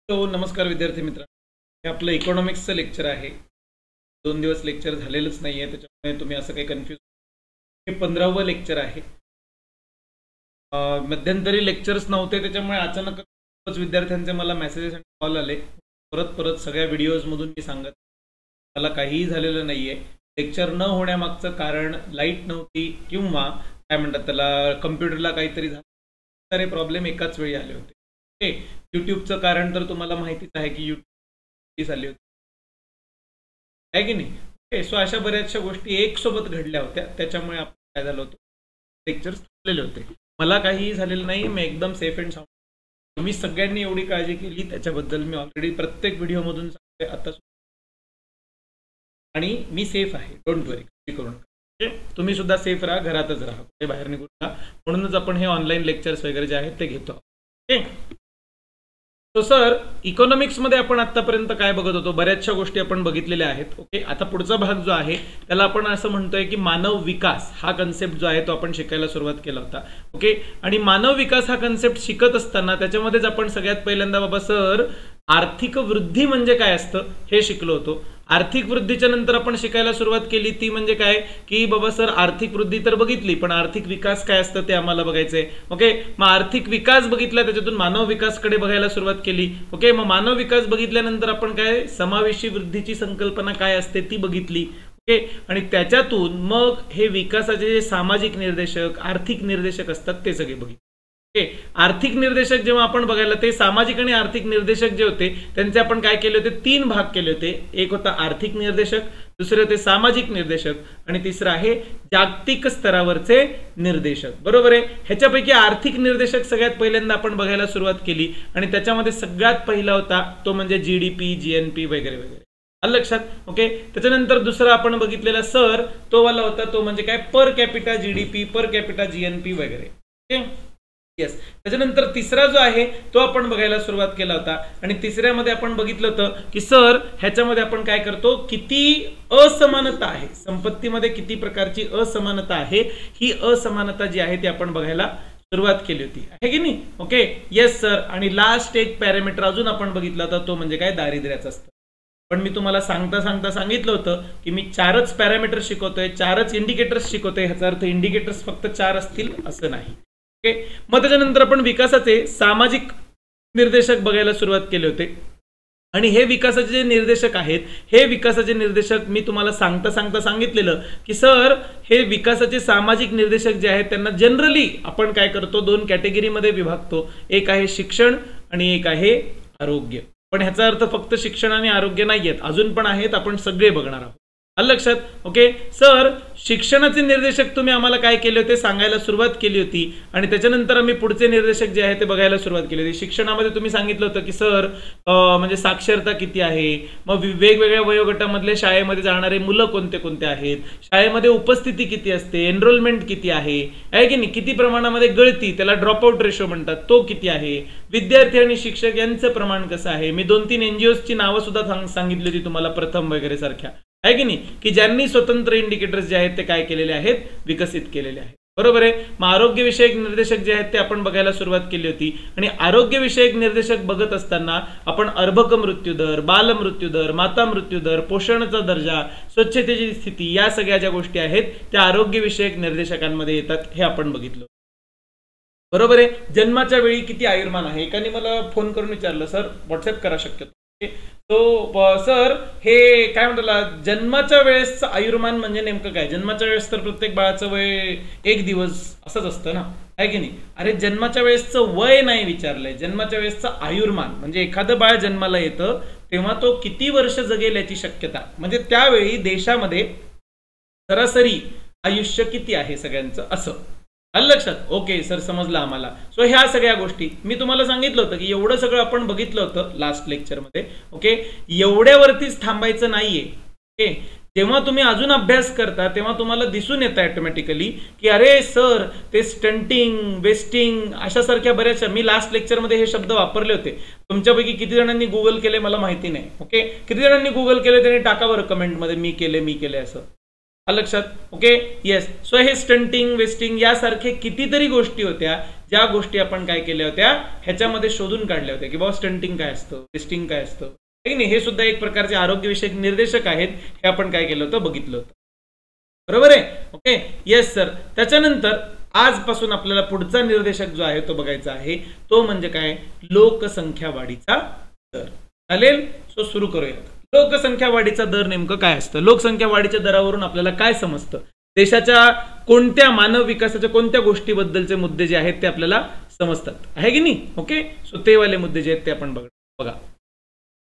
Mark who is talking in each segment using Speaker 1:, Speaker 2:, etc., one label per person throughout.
Speaker 1: तो नमस्कार विद्यार्थी मित्र, हे आपलं इकॉनॉमिक्सचं लेक्चर आहे. 2 दिवस लेक्चर झालेलंच नाही आहे, त्याच्यामुळे तुम्ही असं काही कन्फ्यूज. हे 15वं लेक्चर आहे. मध्यंतरी लेक्चर्स नव्हते, त्याच्यामुळे अचानकच विद्यार्थ्यांचे मला मेसेजेस आणि कॉल आले. परत सगळ्या व्हिडिओजमधून मी सांगत मला काहीही झालेलं नाही आहे. लेक्चर न होण्यामागचं कारण लाईट नव्हती किंवा काय म्हणतात त्याला कम्प्युटरला काहीतरी झालं. सारे प्रॉब्लेम एकाच वेळी आले होते. युट्यूबचं कारण तर तुम्हाला माहितीच आहे की युट्यूब आली होती आहे की नाही. सो अशा बऱ्याचशा गोष्टी एक सोबत घडल्या होत्या, त्याच्यामुळे आपण काय झालं होतं, लेक्चर्स थांबलेले होते. मला काहीही झालेलं नाही, मी एकदम सेफ अँड साऊंड. तुम्ही सगळ्यांनी एवढी काळजी केली त्याच्याबद्दल मी ऑलरेडी प्रत्येक व्हिडिओमधून सांगते आता, आणि मी सेफ आहे, डोंट वरी, काळजी करू नका. तुम्ही सुद्धा सेफ राहा, घरातच राहा, कुठे बाहेर निघू नका. म्हणूनच आपण हे ऑनलाईन लेक्चर्स वगैरे जे आहेत ते घेतो. ओके, तो सर इकॉनॉमिक्समध्ये आपण आतापर्यंत काय बघत होतो, बऱ्याचशा गोष्टी आपण बघितलेल्या आहेत. ओके, आता पुढचा भाग जो आहे त्याला आपण असं म्हणतोय की मानव विकास हा कन्सेप्ट जो आहे तो आपण शिकायला सुरुवात केला होता. ओके, आणि मानव विकास हा कन्सेप्ट शिकत असताना त्याच्यामध्येच आपण सगळ्यात पहिल्यांदा बाबा सर आर्थिक वृद्धी म्हणजे काय असतं हे शिकलो होतो. आर्थिक वृद्धीच्या नंतर आपण शिकायला सुरुवात केली ती म्हणजे काय की बाबा सर आर्थिक वृद्धी तर बघितली, पण आर्थिक विकास काय असतं ते आम्हाला बघायचंय. ओके, मग आर्थिक विकास बघितला, त्याच्यातून मानव विकासकडे बघायला सुरुवात केली. ओके, मग मानव विकास बघितल्यानंतर आपण काय समावेशी वृद्धीची संकल्पना काय असते ती बघितली. ओके, आणि त्याच्यातून मग हे विकासाचे जे सामाजिक निर्देशक आर्थिक निर्देशक असतात ते सगळे बघितले. आर्थिक निर्देशक जेव्हा आपण बघायला, ते सामाजिक आणि आर्थिक निर्देशक जे होते त्यांचे आपण काय केले होते, 3 भाग केले होते. एक होता आर्थिक निर्देशक, दुसरे होते सामाजिक निर्देशक, आणि तिसरं आहे जागतिक स्तरावरचे निर्देशक. बरोबर आहे. ह्याच्यापैकी आर्थिक निर्देशक सगळ्यात पहिल्यांदा आपण बघायला सुरुवात केली, आणि त्याच्यामध्ये सगळ्यात पहिला होता तो म्हणजे जीडीपी, जीएनपी वगैरे वगैरे. आलं लक्षात. ओके, त्याच्यानंतर दुसरा आपण बघितलेला सर तो वाला होता तो म्हणजे काय, per capita GDP, per capita GNP वगैरे. Okay, yes. त्याच्यानंतर तिसरा जो आहे तो आपण बघायला सुरुवात केला होता, आणि तिसऱ्यामध्ये आपण बघितलं होतं की सर ह्याच्यामध्ये आपण काय करतो, किती असमानता आहे संपत्तीमध्ये, किती प्रकारची असमानता आहे, ही असमानता जी आहे ती आपण बघायला सुरुवात केली होती, आहे की नाही. Okay, yes sir. आणि लास्ट एक पॅरामीटर अजून आपण बघितला होता तो म्हणजे काय, दारिद्र्याचं असतं. पण मी तुम्हाला सांगता सांगितलं होतं की मी 4च पॅरामीटर शिकवतोय, 4च इंडिकेटर्स शिकवतोय. ह्याचा अर्थ इंडिकेटर्स फक्त 4 असतील असं नाही. ओके, मग त्याच्यानंतर आपण विकासाचे सामाजिक निर्देशक बघायला सुरुवात केले होते, आणि हे विकासाचे जे निर्देशक आहेत, हे विकासाचे निर्देशक मी तुम्हाला सांगता सांगितलेलं की सर हे विकासाचे सामाजिक निर्देशक जे आहेत त्यांना जनरली आपण काय करतो, 2 कॅटेगरीमध्ये विभागतो. एक आहे शिक्षण आणि एक आहे आरोग्य. पण ह्याचा अर्थ फक्त शिक्षण आणि आरोग्य नाही आहेत, अजून पण आहेत, आपण सगळे बघणार आहोत. आलं लक्षात. ओके सर, शिक्षणाचे निर्देशक तुम्ही आम्हाला काय केले होते सांगायला सुरुवात केली होती, आणि त्याच्यानंतर आम्ही पुढचे निर्देशक जे आहे ते बघायला सुरुवात केली होती. शिक्षणामध्ये तुम्ही सांगितलं होतं की सर म्हणजे साक्षरता किती आहे, मग वेगवेगळ्या वयोगटामधले शाळेमध्ये जाणारे मुलं कोणते कोणते आहेत, शाळेमध्ये उपस्थिती किती असते, एनरोलमेंट किती आहे की नाही, किती प्रमाणामध्ये गळती, त्याला ड्रॉपआउट रेशो म्हणतात, तो किती आहे, विद्यार्थी आणि शिक्षक यांचं प्रमाण कसं आहे. मी 2-3 एनजीओची नावं सुद्धा सांगितली होती तुम्हाला, प्रथम वगैरे सारख्या, आहे की नाही, की ज्यांनी स्वतंत्र इंडिकेटर्स जे आहेत ते काय केलेले आहेत, विकसित केलेले आहेत. बरोबर आहे. मग आरोग्यविषयक निर्देशक जे आहेत ते आपण बघायला सुरुवात केली होती, आणि आरोग्यविषयक निर्देशक बघत असताना आपण अर्भक मृत्यूदर, बाल मृत्यूदर, माता मृत्यूदर, पोषणाचा दर्जा, स्वच्छतेची स्थिती, या सगळ्या ज्या गोष्टी आहेत त्या आरोग्यविषयक निर्देशकांमध्ये येतात, हे आपण बघितलं. बरोबर आहे. जन्माच्या वेळी किती आयुर्मान आहे, एकाने मला फोन करून विचारलं, सर व्हॉट्सअप करा शक्यतो. तो सर हे काय म्हणतात, जन्माच्या वेळेसचं आयुर्मान म्हणजे नेमकं काय. जन्माच्या वेळेस तर प्रत्येक बाळाचं वय 1 दिवस असंच असतं ना, आहे की नाही. अरे जन्माच्या वेळेसचं वय नाही विचारलंय, जन्माच्या वेळेसचं आयुर्मान म्हणजे एखादं बाळ जन्माला येतं तेव्हा तो किती वर्ष जगेल याची शक्यता, म्हणजे त्यावेळी देशामध्ये सरासरी आयुष्य किती आहे सगळ्यांचं, असं. आलं लक्षात. ओके सर, समजलं आम्हाला. सो ह्या सगळ्या गोष्टी मी तुम्हाला सांगितलं होतं की एवढं सगळं आपण बघितलं होतं लास्ट लेक्चरमध्ये. ओके, एवढ्यावरतीच थांबायचं नाहीये. ओके, जेव्हा तुम्ही अजून अभ्यास करता तेव्हा तुम्हाला दिसून येतं ऑटोमॅटिकली की अरे सर ते स्टंटिंग, वेस्टिंग अशासारख्या बऱ्याचशा, मी लास्ट लेक्चरमध्ये हे शब्द वापरले होते. तुमच्यापैकी किती जणांनी गुगल केले मला माहिती नाही. ओके, किती जणांनी गुगल केले त्यांनी टाका बरं कमेंटमध्ये, मी केले असं. लक्षात. Okay yes. सो हे स्टंटिंग वेस्टिंग यासारखे कितीतरी गोष्टी होत्या ज्या गोष्टी आपण काय केल्या होत्या ह्याच्यामध्ये शोधून काढल्या होत्या की बाबा स्टंटिंग काय असतं, वेस्टिंग काय असतं, नाही. हे सुद्धा एक प्रकारचे आरोग्यविषयक निर्देशक आहेत. हे आपण काय केलं होतं, बघितलं होतं. बरोबर आहे. Okay yes sir. त्याच्यानंतर आजपासून आपल्याला पुढचा निर्देशक जो आहे तो बघायचा आहे, तो म्हणजे काय, लोकसंख्या वाढीचा दर. चालेल. सो सुरू करूया. लोकसंख्या वाढीचा दर नेमकं काय असतं. लोकसंख्या वाढीच्या दरावरून आपल्याला काय समजतं, देशाच्या कोणत्या मानव विकासाच्या कोणत्या गोष्टीबद्दलचे मुद्दे जे आहेत ते आपल्याला समजतात, आहे की नाही. ओके सो ते वाले मुद्दे जे आहेत ते आपण बघा.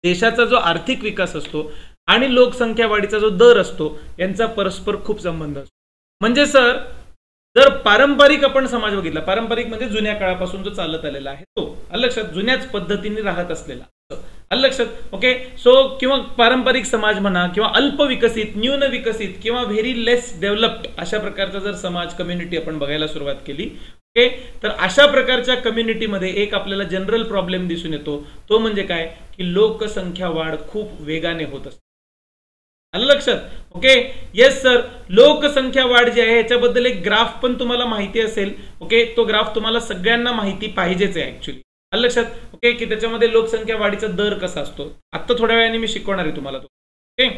Speaker 1: देशाचा जो आर्थिक विकास असतो आणि लोकसंख्या वाढीचा जो दर असतो यांचा परस्पर खूप संबंध असतो. म्हणजे सर जर पारंपरिक आपण समाज बघितला, पारंपरिक म्हणजे जुन्या काळापासून जो चालत आलेला आहे तो, लक्षात, जुन्याच पद्धतीने राहत असलेला, लक्षात. ओके सो किंवा पारंपरिक समाज म्हणा किंवा अल्प विकसित, न्यून विकसित किंवा व्हेरी लेस डेव्हलप्ड अशा प्रकारचा जर समाज कम्युनिटी आपण बघायला सुरुवात केली, ओके, तर अशा प्रकारच्या कम्युनिटीमध्ये एक आपल्याला जनरल प्रॉब्लेम दिसून येतो. तो म्हणजे काय की लोकसंख्या वाढ खूप वेगाने होत असते. आलं लक्षात. Okay yes sir. लोकसंख्या वाढ जी आहे याच्याबद्दल एक ग्राफ पण तुम्हाला माहिती असेल. ओके तो ग्राफ तुम्हाला सगळ्यांना माहिती पाहिजेच आहे ऍक्च्युली. आलं लक्षात. ओके की त्याच्यामध्ये लोकसंख्या वाढीचा दर कसा असतो आता थोड्या वेळाने मी शिकवणार आहे तुम्हाला तो. ओके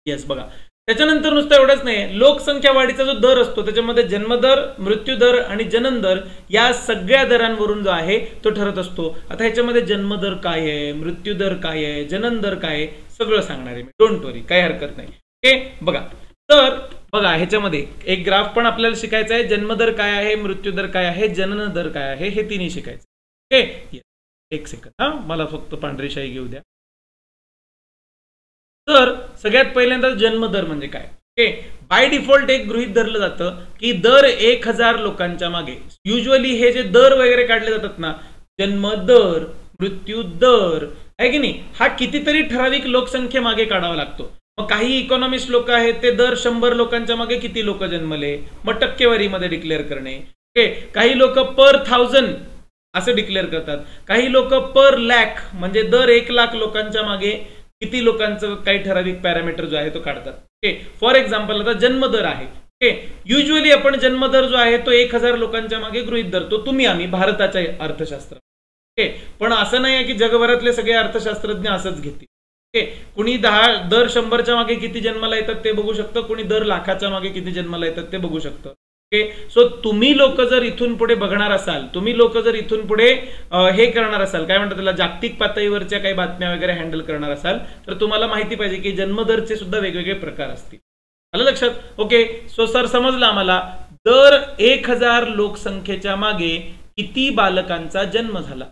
Speaker 1: येस बघा. त्याच्यानंतर नुसतं एवढंच नाही, लोकसंख्या वाढीचा जो दर असतो त्याच्यामध्ये जन्मदर, मृत्यूदर आणि जनन दर या सगळ्या दरांवरून जो आहे तो ठरत असतो. आता ह्याच्यामध्ये जन्मदर काय आहे, मृत्यूदर काय आहे, जनन दर काय आहे सगळं सांगणार आहे मी. डोंट वरी, काही हरकत नाही. ओके बघा. तर बघा ह्याच्यामध्ये एक ग्राफ पण आपल्याला शिकायचा आहे. जन्मदर काय आहे, मृत्यूदर काय आहे, जनन दर काय आहे हे तिन्ही शिकायचं. ओके एक सेकंड हा, मला फक्त पांढरी शाई घेऊ द्या. तर सगळ्यात पहिल्यांदा जन्मदर म्हणजे काय. ओके बाय डिफॉल्ट एक गृहीत धरलं जातं की दर 1000 लोकांच्या मागे, युजली हे जे दर वगैरे काढले जातात ना, जन्मदर, मृत्यू दर आहे की नाही, हा कितीतरी ठराविक लोकसंख्ये मागे काढावा लागतो. मग काही इकॉनॉमिस्ट लोक आहेत ते दर 100 लोकांच्या मागे किती लोक जन्मले मग टक्केवारीमध्ये डिक्लेअर करणे. ओके काही लोक पर 1000 असं डिक्लेअर करतात, काही लोक पर लॅक म्हणजे दर 1 लाख लोकांच्या मागे किती लोकांचं काही ठराविक पॅरामीटर जो आहे तो काढतात. ओके फॉर एक्झाम्पल आता जन्मदर आहे. ओके युजली आपण जन्मदर जो आहे तो 1000 लोकांच्या मागे गृहीत धरतो, तुम्ही आम्ही भारताच्या अर्थशास्त्र. ओके पण असं नाही आहे की जगभरातले सगळे अर्थशास्त्रज्ञ असंच घेतील. ओके कुणी दर 100च्या मागे किती जन्माला येतात ते बघू शकतं, कुणी दर लाखाच्या मागे किती जन्माला येतात ते बघू शकतं. ओके सो तुम्ही लोक जर इथून पुढे बघणार असाल, तुम्ही लोक जर इथून पुढे हे करणार असाल, काय म्हणतात त्याला, जागतिक पातळीवरच्या काही बातम्या वगैरे हँडल करणार असाल तर तुम्हाला माहिती पाहिजे की जन्मदरचे सुद्धा वेगवेगळे प्रकार असतील. आलं लक्षात. ओके सो सर समजलं आम्हाला दर 1000 लोकसंख्येच्या मागे किती बालकांचा जन्म झाला,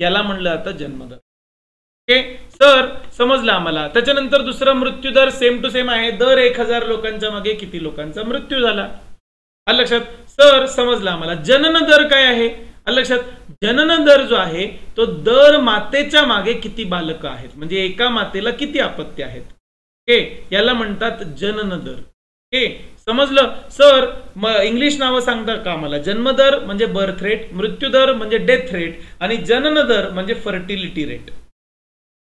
Speaker 1: याला म्हणलं जातं जन्मदर. ओके सर समजलं आम्हाला. त्याच्यानंतर दुसरा मृत्यूदर सेम टू सेम आहे, दर 1000 लोकांच्या मागे किती लोकांचा मृत्यू झाला. आलं लक्षात. सर समजलं आम्हाला. जनन दर काय आहे, आलं लक्षात. जनन दर जो आहे तो दर मातेच्या मागे किती बालक आहेत, म्हणजे एका मातेला किती अपत्य आहेत, ओके याला म्हणतात जनन दर. ओके समजलं. सर इंग्लिश नावं सांगता का आम्हाला. जन्मदर म्हणजे बर्थ रेट, मृत्यूदर म्हणजे डेथ रेट आणि जनन दर म्हणजे फर्टिलिटी रेट.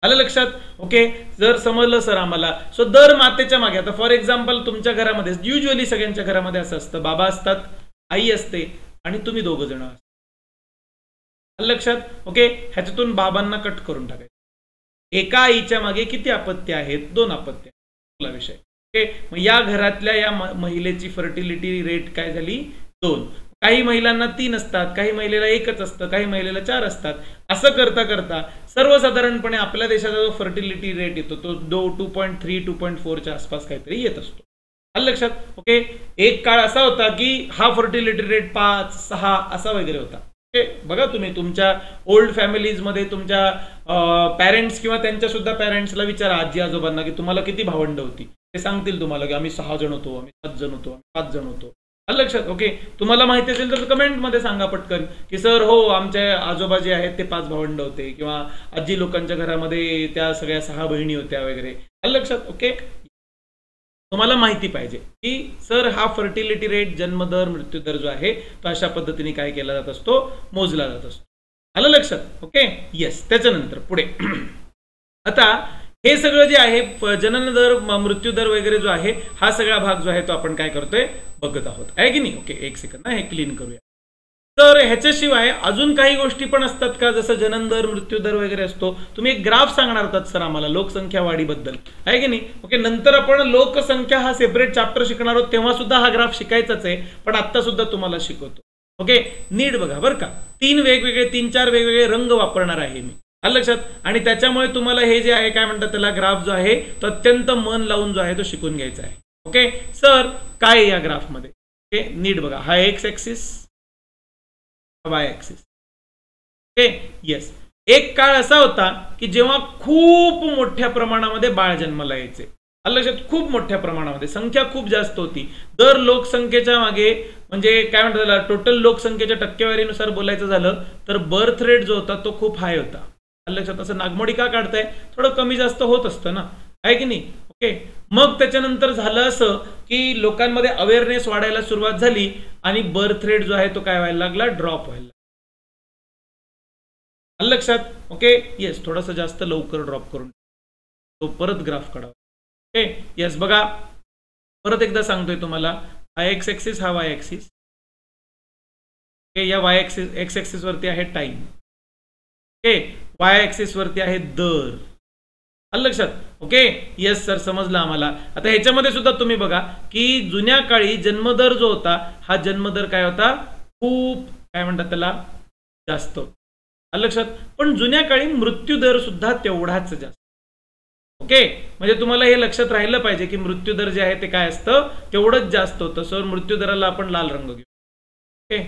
Speaker 1: आलं लक्षात. ओके जर समजलं सर आम्हाला. सो दर मातेच्या मागे, आता फॉर एक्झाम्पल तुमच्या घरामध्ये युजली सगळ्यांच्या घरामध्ये असं असतं, बाबा असतात, आई असते आणि तुम्ही दोघं जण असतात. आलं लक्षात. ओके ह्याच्यातून बाबांना कट करून टाकायचं. एका आईच्या मागे किती अपत्य आहेत, 2 अपत्य. विषय. ओके मग या घरातल्या या महिलेची फर्टिलिटी रेट काय झाली, 2. काही महिलांना 3 असतात, काही महिलेला 1च असतं, काही महिलेला 4 असतात. असं करता करता सर्वसाधारणपणे आपल्या देशाचा जो फर्टिलिटी रेट येतो तो 2.3 2.4च्या आसपास काहीतरी येत असतो. आलं लक्षात. ओके एक काळ असा होता की हा फर्टिलिटी रेट 5 6 असा वगैरे होता. ओके बघा तुम्ही तुमच्या ओल्ड फॅमिलीज मध्ये तुमच्या पॅरेंट्स किंवा त्यांच्या सुद्धा पॅरेंट्सला विचारा, आजी आजोबांना, की तुम्हाला किती भावंड होती. ते सांगतील तुम्हाला की आम्ही 6 जण होतो, आम्ही 7 जण होतो, आम्ही 5 जण होतो. लक्षात. ओके तुम्हाला माहिती असेल तर कमेंट मध्ये सांगा पटकन की सर हो आमच्या आजोबा जे आहेत ते 5 भावंड होते किंवा आजी लोकांच्या घरामध्ये त्या सगळ्या 6 बहिणी होत्या वगैरे. लक्षात. ओके तुम्हाला माहिती पाहिजे की सर हा फर्टिलिटी रेट, जन्मदर, मृत्यूदर जो आहे तो अशा पद्धतीने काय केला जात असतो, मोजला जात असतो. आलं लक्षात. Okay yes. त्याच्यानंतर पुढे आता हे सगळं जे आहे जनन दर मृत्यू दर वगैरे जो आहे हा सगळा भाग जो आहे तो आपण काय करतोय बघत आहोत आहे की नाही. ओके, एक सेकंद हे क्लीन करूया. तर ह्याच्याशिवाय अजून काही गोष्टी पण असतात का, जसं जनन दर मृत्यू दर वगैरे असतो. तुम्ही एक ग्राफ सांगणार होतात सर आम्हाला लोकसंख्या वाढीबद्दल आहे की नाही. ओके, नंतर आपण लोकसंख्या हा सेपरेट चॅप्टर शिकणार आहोत तेव्हा सुद्धा हा ग्राफ शिकायचाच आहे, पण आता सुद्धा तुम्हाला शिकवतो. ओके, नीट बघा बरं का. 3-4 वेगवेगळे रंग वापरणार आहे मी, आलं लक्षात. आणि त्याच्यामुळे तुम्हाला हे जे आहे काय म्हणतात त्याला ग्राफ जो आहे तो अत्यंत मन लावून जो आहे तो शिकून घ्यायचा आहे. ओके सर, काय या ग्राफ मध्ये ओके नीट बघा. हा x axis, Y axis. Okay yes. एक काळ असा होता की जेव्हा खूप मोठ्या प्रमाणामध्ये बाळ जन्माला यायचे, लक्षात. खूप मोठ्या प्रमाणामध्ये संख्या खूप जास्त होती. दर लोकसंख्येच्या मागे म्हणजे काय म्हणतात त्याला टोटल लोकसंख्येच्या टक्केवारीनुसार बोलायचं झालं तर बर्थ रेट जो होता तो खूप हाय होता, लक्षात. असं नागमोडी का काढताय, थोडं कमी जास्त होत असतं ना, आहे की नाही. ओके, मग त्याच्यानंतर झालं असं की लोकांमध्ये अवेअरनेस वाढायला सुरुवात झाली आणि बर्थ रेट जो आहे तो काय व्हायला लागला, ड्रॉप व्हायला, लक्षात. ओके येस, थोडासा जास्त लवकर ड्रॉप करून तो परत ग्राफ काढावा. ओके येस, बघा परत एकदा सांगतोय तुम्हाला. हा एक्स ऍक्सिस, हा वाय ऍक्सिस. ओके, या वाय ऍक्सिस एक्स ऍक्सिस वरती आहे टाइम. ओके, वाय ऍक्सिस वरती आहे दर, लक्षात. ओके येस सर, समजलं आम्हाला. आता ह्याच्यामध्ये सुद्धा तुम्ही बघा की जुन्या काळी जन्मदर जो होता हा जन्मदर काय होता, खूप काय म्हणतात त्याला जास्त, लक्षात. पण जुन्या काळी मृत्यू दर सुद्धा तेवढाच जास्त. ओके, म्हणजे तुम्हाला हे लक्षात राहिलं पाहिजे की मृत्यू दर जे आहे ते काय असतं, तेवढंच जास्त होतं. सर मृत्यू दराला आपण लाल रंग घेऊ. ओके,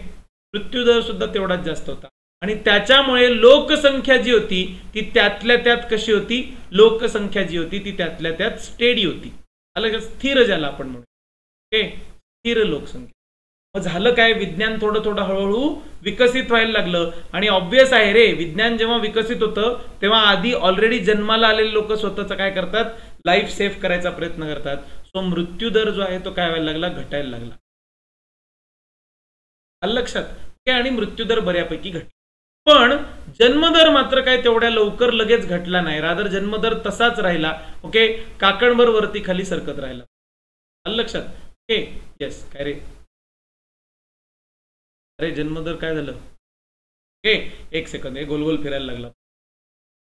Speaker 1: मृत्यू दर सुद्धा तेवढाच जास्त होता आणि त्याच्यामुळे लोकसंख्या जी होती ती त्यातल्या त्यात कशी होती, लोकसंख्या जी होती ती त्यातल्या त्यात स्टेडी होती, अलग स्थिर ज्याला आपण म्हणू. ओके, स्थिर लोकसंख्या. मग झालं काय, विज्ञान थोडं थोडं हळूहळू विकसित व्हायला लागलं. आणि ऑब्वियस आहे रे, विज्ञान जेव्हा विकसित होतं तेव्हा आधी ऑलरेडी जन्माला आलेले लोक स्वतःच काय करतात, लाईफ सेव्ह करायचा प्रयत्न करतात. सो मृत्यू दर जो आहे तो काय व्हायला लागला, घटायला लागला, लक्षात. आणि मृत्यू दर बऱ्यापैकी घटला. पण जन्मदर मात्र काय तेवढ्या लवकर लगेच घटला नाही, रादर जन्मदर तसाच राहिला. ओके, काकणभर वरती खाली सरकत राहिला, लक्षात. ओके येस, काय रे, अरे जन्मदर काय झालं. ओके एक सेकंद, हे गोल गोल फिरायला लागला,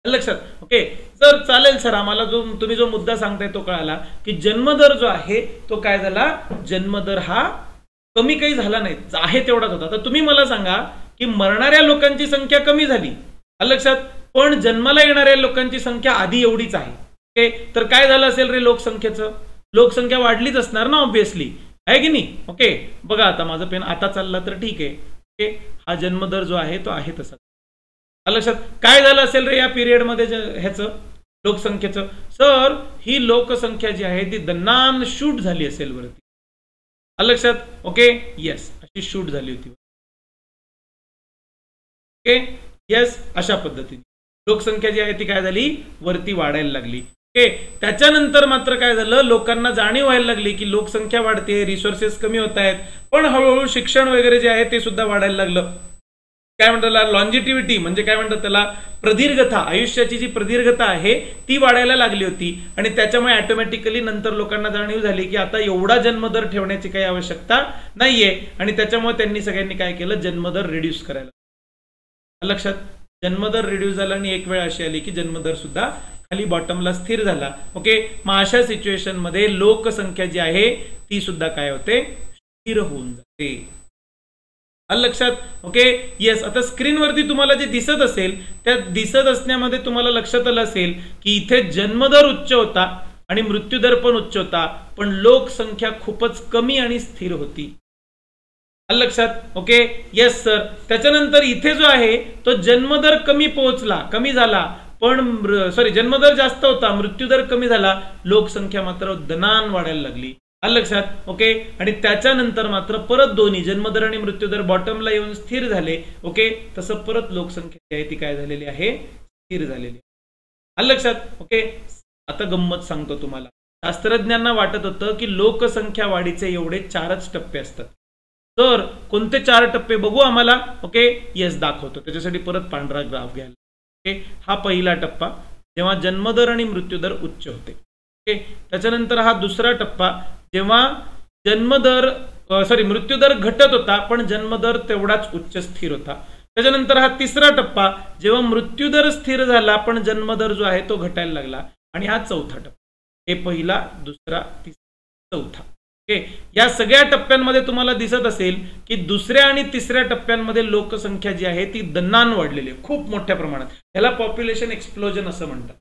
Speaker 1: लक्षात. ओके सर चालेल सर, आम्हाला जो तुम्ही जो मुद्दा सांगताय तो कळाला की जन्मदर जो आहे तो काय झाला, जन्मदर हा कमी काही झाला नाही, आहे तेवढाच होता. तर तुम्ही मला सांगा की मरणाऱ्या लोकांची संख्या कमी झाली, लक्षात, पण जन्माला येणाऱ्या लोकांची संख्या आधी एवढीच आहे. ओके, तर काय झालं असेल रे ललोकसंख्येचं, लोकसंख्या वाढलीच असणार ना ऑब्विसली, आहे की नाही. ओके बघा, आता माझं पेन आता चालला तर ठीक आहे. ओके, हा जन्मदर जो आहे तो आहे तसा, लक्षात. काय झालं असेल रे या पिरियड मध्ये ह्याचं लोकसंख्येचं, सर ही लोकसंख्या जी आहे ती दन्नान शूट झाली असेल वरती, लक्षात. ओके येस, अशी शूट झाली होती. ओके येस, अशा पद्धतीने लोकसंख्या जी आहे ती काय झाली, वरती वाढायला लागली. ओके, त्याच्यानंतर मात्र काय झालं, लोकांना जाणीव व्हायला लागली की लोकसंख्या वाढते, रिसोर्सेस कमी होत आहेत. पण हळूहळू शिक्षण वगैरे जे आहे ते सुद्धा वाढायला लागलं. काय म्हणतात त्याला, लॉन्जिटिव्हिटी म्हणजे काय म्हणतात त्याला, प्रदीर्घता, आयुष्याची जी प्रदीर्घता आहे ती वाढायला लागली होती. आणि त्याच्यामुळे ऑटोमॅटिकली नंतर लोकांना जाणीव झाली की आता एवढा जन्मदर ठेवण्याची काही आवश्यकता नाहीये. आणि त्याच्यामुळे त्यांनी सगळ्यांनी काय केलं, जन्मदर रिड्यूस करायला, लक्षात. जन्मदर रिड्यूस झाला आणि एक वेळ अशी आली की जन्मदर सुद्धा खाली बॉटमला स्थिर झाला. ओके, मग अशा सिच्युएशन मध्ये लोकसंख्या जी आहे ती सुद्धा काय होते, स्थिर होऊन जाते, लक्षात. ओके येस, आता स्क्रीनवरती तुम्हाला जे दिसत असेल त्या दिसत असण्यामध्ये तुम्हाला लक्षात आलं असेल की इथे जन्मदर उच्च होता आणि मृत्यूदर पण उच्च होता, पण लोकसंख्या खूपच कमी आणि स्थिर होती, लक्षात. ओके येस सर, त्याच्यानंतर इथे जो आहे तो जन्मदर कमी पोहोचला, कमी झाला, पण सॉरी जन्मदर जास्त होता, मृत्यूदर कमी झाला, लोकसंख्या मात्र दनान वाढायला लागली, लक्षात. ओके, आणि त्याच्यानंतर मात्र परत दोन्ही जन्मदर आणि मृत्यूदर बॉटमला येऊन स्थिर झाले. ओके, तसं परत लोकसंख्या आहे ती काय झालेली आहे, स्थिर झालेली आहे, लक्षात. ओके, आता गंमत सांगतो तुम्हाला. शास्त्रज्ञांना वाटत होतं की लोकसंख्या वाढीचे एवढे 4च टप्पे असतात. तर कोणते 4 टप्पे बघू आम्हाला. ओके येस, दाखवतो. त्याच्यासाठी परत पांढरा ग्राफ घ्यायला. ओके, हा पहिला टप्पा, जेव्हा जन्मदर आणि मृत्यूदर उच्च होते. ओके, त्याच्यानंतर हा दुसरा टप्पा जेव्हा मृत्यूदर घटत होता पण जन्मदर तेवढाच उच्च स्थिर होता. त्याच्यानंतर हा तिसरा टप्पा जेव्हा मृत्यूदर स्थिर झाला पण जन्मदर जो आहे तो घटायला लागला. आणि हा चौथा टप्पा. हे पहिला, दुसरा, तिसरा, चौथा. ओके, या सगळ्या टप्प्यांमध्ये तुम्हाला दिसत असेल की दुसऱ्या आणि तिसऱ्या टप्प्यांमध्ये लोकसंख्या जी आहे ती दन्नान वाढलेली आहे खूप मोठ्या प्रमाणात. त्याला पॉप्युलेशन एक्सप्लोजन असं म्हणतात.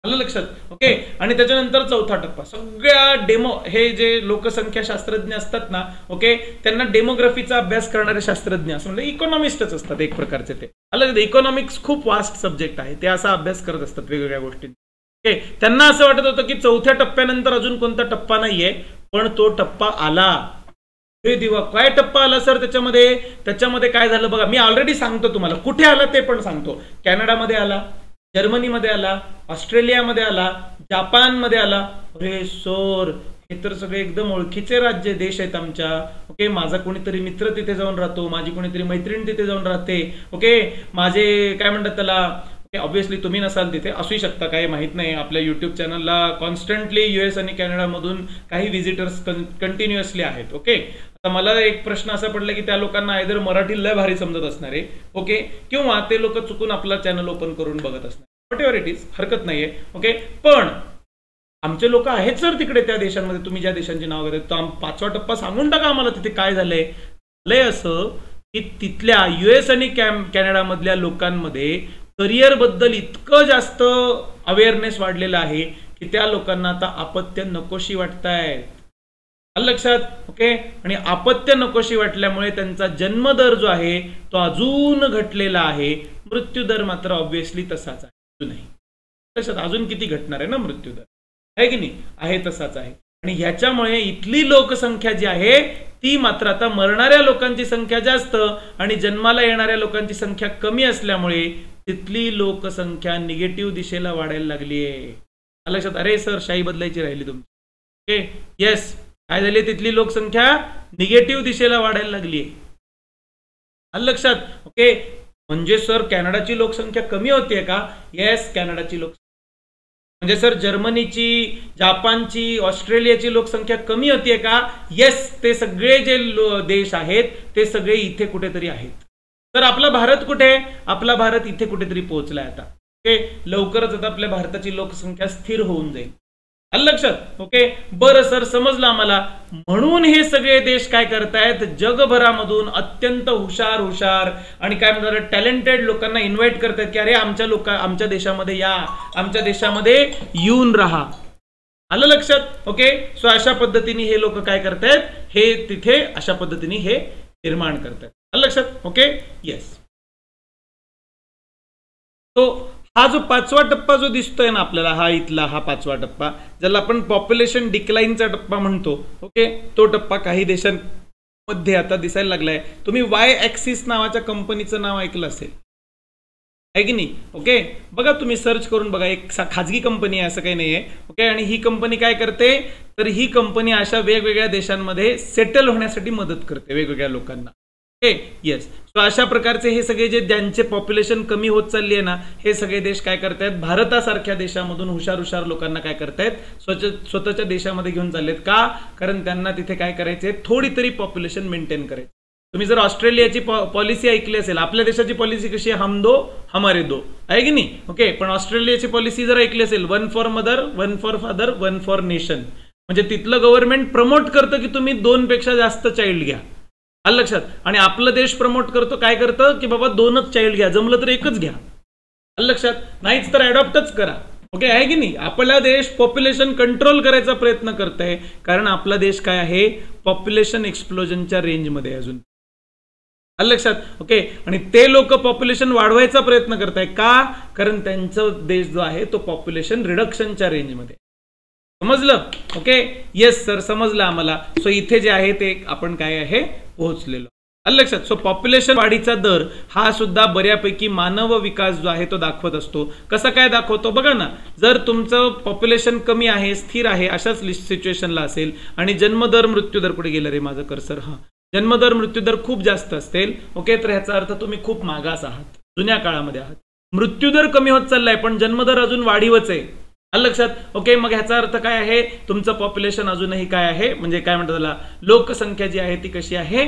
Speaker 1: आलं लक्षात? ओके, आणि त्याच्यानंतर चौथा टप्पा. सगळ्या हे जे लोकसंख्या शास्त्रज्ञ असतात ना, ओके, त्यांना डेमोग्राफीचा अभ्यास करणारे शास्त्रज्ञ असं म्हणजे इकॉनॉमिस्टच असतात एक प्रकारचे. ते आलं, इकॉनॉमिक्स खूप वास्ट सब्जेक्ट आहे. ते असा अभ्यास करत असतात वेगवेगळ्या गोष्टी. ओके, त्यांना असं वाटत होतं की चौथ्या टप्प्यानंतर अजून कोणता टप्पा नाहीये, पण तो टप्पा आला. हे दिवा, काय टप्पा आला सर त्याच्यामध्ये काय झालं बघा. मी ऑलरेडी सांगतो तुम्हाला कुठे आला ते पण सांगतो. कॅनडामध्ये आला, जर्मनीमध्ये आला, ऑस्ट्रेलियामध्ये आला, जापानमध्ये आला. अरे सर, हे तर सगळे एकदम ओळखीचे राज्य देश आहेत आमच्या. ओके, माझा कोणीतरी मित्र तिथे जाऊन राहतो, माझी कोणीतरी मैत्रीण तिथे जाऊन राहते. ओके, माझे काय म्हणतात त्याला, ऑब्व्हियसली तुम्ही नसाल तिथे, असू शकता, काही माहित नाही. आपल्या युट्यूब चॅनलला कॉन्स्टंटली US आणि कॅनडामधून काही व्हिजिटर्स कंटिन्युअसली आहेत. ओके, आता मला एक प्रश्न असा पडला की त्या लोकांना आयदर मराठी लय भारी समजत असणार आहे, ओके, किंवा ते लोक चुकून आपला चॅनल ओपन करून बघत असणार. वॉट एव्हर इट इज, हरकत नाहीये. ओके, पण आमचे लोक आहेत सर तिकडे त्या देशांमध्ये, तुम्ही ज्या देशांची नाव घेतात, तर पाचवा टप्पा सांगून टाका आम्हाला तिथे काय झालंय. लय असं की तिथल्या US आणि कॅनडामधल्या लोकांमध्ये करिअर बद्दल इतकं जास्त अवेअरनेस वाढलेला आहे की त्या लोकांना आता अपत्य नकोशी वाटतायत. लक्षात? ओके, आणि अपत्य नकोशी वाटल्यामुळे त्यांचा जन्मदर जो आहे तो अजून घटलेला आहे. मृत्यूदर मात्र ऑब्व्हियसली तसाच आहे. नाही लक्षात, अजून किती घटणार आहे ना मृत्यूदर, आहे की नाही? आहे तसाच आहे. आणि ह्याच्यामुळे इथली लोकसंख्या जी आहे ती मात्र आता मरणाऱ्या लोकांची संख्या जास्त आणि जन्माला येणाऱ्या लोकांची संख्या कमी असल्यामुळे तिथली लोकसंख्या निगेटिव्ह दिशेला वाढायला लागली आहे. लक्षात? अरे सर, शाही बदलायची राहिली तुमची. ओके, येस, काय झाली? तिथली लोकसंख्या निगेटिव्ह दिशेला वाढायला लागली आहे. लक्षात? ओके, म्हणजे सर कॅनडाची लोकसंख्या कमी होतीये का? येस, कॅनडाची लोकसंख्या म्हणजे सर जर्मनीची, जापानची, ऑस्ट्रेलियाची लोकसंख्या कमी होतीये का? येस, ते सगळे जे देश आहेत ते सगळे इथे कुठेतरी आहेत. तर आपला भारत कुठे? आपला भारत इथे कुठेतरी पोहोचलाय आता. ओके, लवकरच आता आपल्या भारताची लोकसंख्या स्थिर होऊन जाईल. लक्षात? ओके, बरं सर, समजलं आम्हाला. म्हणून हे सगळे देश काय करतायत, जगभरामधून अत्यंत हुशार आणि काय म्हणतात टॅलेंटेड लोकांना इन्व्हाइट करतायत की अरे आमच्या देशामध्ये या, आमच्या देशामध्ये येऊन राहा. आलं लक्षात? ओके, सो अशा पद्धतीने हे लोक काय करतायत, हे तिथे अशा पद्धतीने हे निर्माण करतायत. आलं लक्षात? Okay, yes. तो हा जो पाचवा टप्पा जो दिसतोय ना आपल्याला, हा इथला हा पाचवा टप्पा, ज्याला आपण पॉप्युलेशन डिक्लाइनचा टप्पा म्हणतो. ओके, तो टप्पा काही देशांमध्ये आता दिसायला लागलाय. तुम्ही वाय ॲक्सिस नावाच्या कंपनीचं नाव ऐकलं असेल, आहे की नाही? ओके, बघा तुम्ही सर्च करून बघा. एक खाजगी कंपनी आहे, असं काही नाहीये. ओके, आणि ही कंपनी काय करते, तर ही कंपनी अशा वेगवेगळ्या देशांमध्ये सेटल होण्यासाठी मदत करते वेगवेगळ्या लोकांना. येस, सो अशा प्रकारचे हे सगळे जे ज्यांचे पॉप्युलेशन कमी होत चालली आहे ना, हे सगळे देश काय करतायत, भारतासारख्या देशामधून हुशार लोकांना काय करतायत, स्वतःच्या देशामध्ये घेऊन चाललेत. का? कारण त्यांना तिथे काय करायचे, थोडी तरी पॉप्युलेशन मेंटेन करायची. तुम्ही जर ऑस्ट्रेलियाची पॉलिसी ऐकली असेल, आपल्या देशाची पॉलिसी कशी आहे, हम दो हमारे दो, आहे की नाही? ओके, पण ऑस्ट्रेलियाची पॉलिसी जर ऐकली असेल, 1 for mother, 1 for father, 1 for nation. म्हणजे तिथलं गव्हर्नमेंट प्रमोट करतं की तुम्ही 2 पेक्षा जास्त चाइल्ड घ्या. आलं लक्षात? आणि आपला देश प्रमोट करतो, काय करतं की बाबा 2च चाइल्ड घ्या, जमलं तर 1च घ्या. आलं लक्षात? नाहीच तर अडॉप्टच करा. ओके, आहे की नाही? आपला देश पॉप्युलेशन कंट्रोल करायचा प्रयत्न करतोय, कारण आपला देश काय आहे, पॉप्युलेशन एक्सप्लोजनच्या रेंजमध्ये अजून. आलं लक्षात? ओके, आणि ते लोक पॉप्युलेशन वाढवायचा प्रयत्न करताय. का? कारण त्यांचा देश जो आहे तो पॉप्युलेशन रिडक्शनच्या रेंजमध्ये. समजलं? ओके, येस सर, समजलं आम्हाला. सो इथे जे आहे ते आपण काय आहे पोहोचलेलो. आलं लक्षात? सो पॉप्युलेशन वाढीचा दर हा सुद्धा बऱ्यापैकी मानव विकास जो आहे तो दाखवत असतो. कसं काय दाखवतो बघा ना, जर तुमचं पॉप्युलेशन कमी आहे, स्थिर आहे, अशाच सिच्युएशनला असेल आणि जन्मदर मृत्यूदर, कुठे गेलं रे माझं कर्सर, हा, जन्मदर मृत्यूदर खूप जास्त असतील, ओके, तर ह्याचा अर्थ तुम्ही खूप मागास आहात, जुन्या काळामध्ये आहात. मृत्यूदर कमी होत चाललाय पण जन्मदर अजून वाढीवच आहे. आलं लक्षात? ओके, मग ह्याचा अर्थ काय आहे, तुमचं पॉप्युलेशन अजूनही काय आहे, म्हणजे काय म्हणतात त्याला, लोकसंख्या जी आहे ती कशी आहे,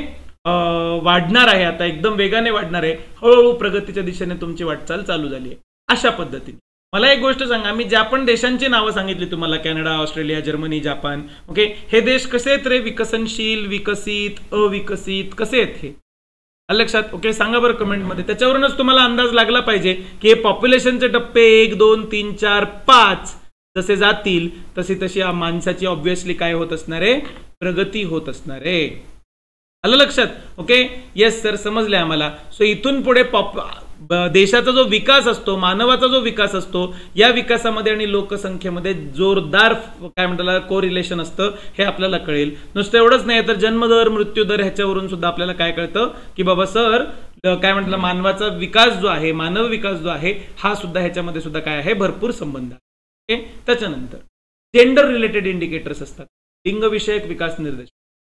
Speaker 1: वाढणार आहे, आता एकदम वेगाने वाढणार आहे, हळूहळू प्रगतीच्या दिशेने तुमची वाटचाल चालू झाली आहे. अशा पद्धतीने मला एक गोष्ट सांगा, मी ज्या पण देशांची नावं सांगितली तुम्हाला, Canada, Australia, Germany, Japan, okay, हे देश कसे आहेत रे, विकसनशील, विकसित, अविकसित, कसे आहेत हे लक्षात? ओके, सांगा बरं कमेंटमध्ये. त्याच्यावरूनच तुम्हाला अंदाज लागला पाहिजे की हे पॉप्युलेशनचे टप्पे 1, 2, 3, 4, 5 जसे जातील तशी तशी माणसाची ऑब्व्हियसली काय होत असणार आहे, प्रगती होत असणार आहे. आलं लक्षात? ओके, येस सर, समजले आम्हाला. सो इथून पुढे देशाचा जो विकास असतो, मानवाचा जो विकास असतो, या विकासामध्ये आणि लोकसंख्येमध्ये जोरदार काय म्हणतात कोरिलेशन असतं, हे आपल्याला कळेल. नुसतं एवढंच नाही तर जन्मदर, मृत्यूदर ह्याच्यावरून सुद्धा आपल्याला काय कळतं की बाबा सर काय म्हणतात मानवाचा विकास जो आहे, मानव विकास जो आहे, हा सुद्धा ह्याच्यामध्ये सुद्धा काय आहे, भरपूर संबंध आहे. ओके, त्याच्यानंतर जेंडर रिलेटेड इंडिकेटर्स असतात, लिंगविषयक विकास निर्देशक.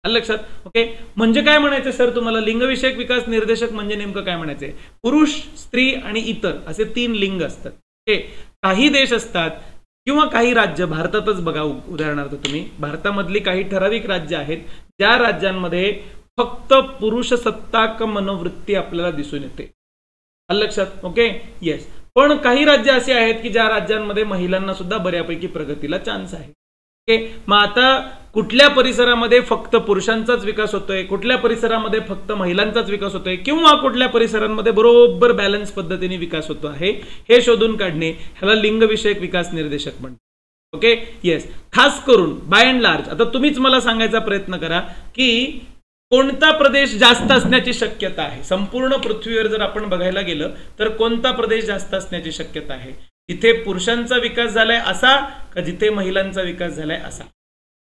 Speaker 1: लक्षात? ओके, म्हणजे काय म्हणायचं सर तुम्हाला, लिंगविषयक विकास निर्देशक म्हणजे नेमकं काय म्हणायचंय, पुरुष, स्त्री आणि इतर असे 3 लिंग असतात. ओके, काही देश असतात किंवा काही राज्य, भारतातच बघा उदाहरणार्थ तुम्ही, भारतामधली काही ठराविक राज्य आहेत ज्या राज्यांमध्ये फक्त पुरुष सत्ताक मनोवृत्ती आपल्याला दिसून येते. लक्षात? Okay, yes. पण काही राज्य असे आहेत की ज्या राज्यांमध्ये महिलांना सुद्धा बऱ्यापैकी प्रगतीला चान्स आहे. ओके, मग आता कुठल्या परिसरामध्ये फक्त पुरुषांचाच विकास होतोय, कुठल्या परिसरामध्ये फक्त महिलांचाच विकास होतोय, किंवा कुठल्या परिसरांमध्ये बरोबर बॅलन्स पद्धतीने विकास होतो आहे, हे शोधून काढणे ह्याला लिंगविषयक विकास निर्देशक म्हणतात. Okay, yes. खास करून बाय अँड लार्ज आता तुम्हीच मला सांगायचा प्रयत्न करा की कोणता प्रदेश जास्त असण्याची शक्यता आहे. संपूर्ण पृथ्वीवर जर आपण बघायला गेलं तर कोणता प्रदेश जास्त असण्याची शक्यता आहे, जिथे पुरुषांचा विकास झालाय असा का जिथे महिलांचा विकास झालाय असा,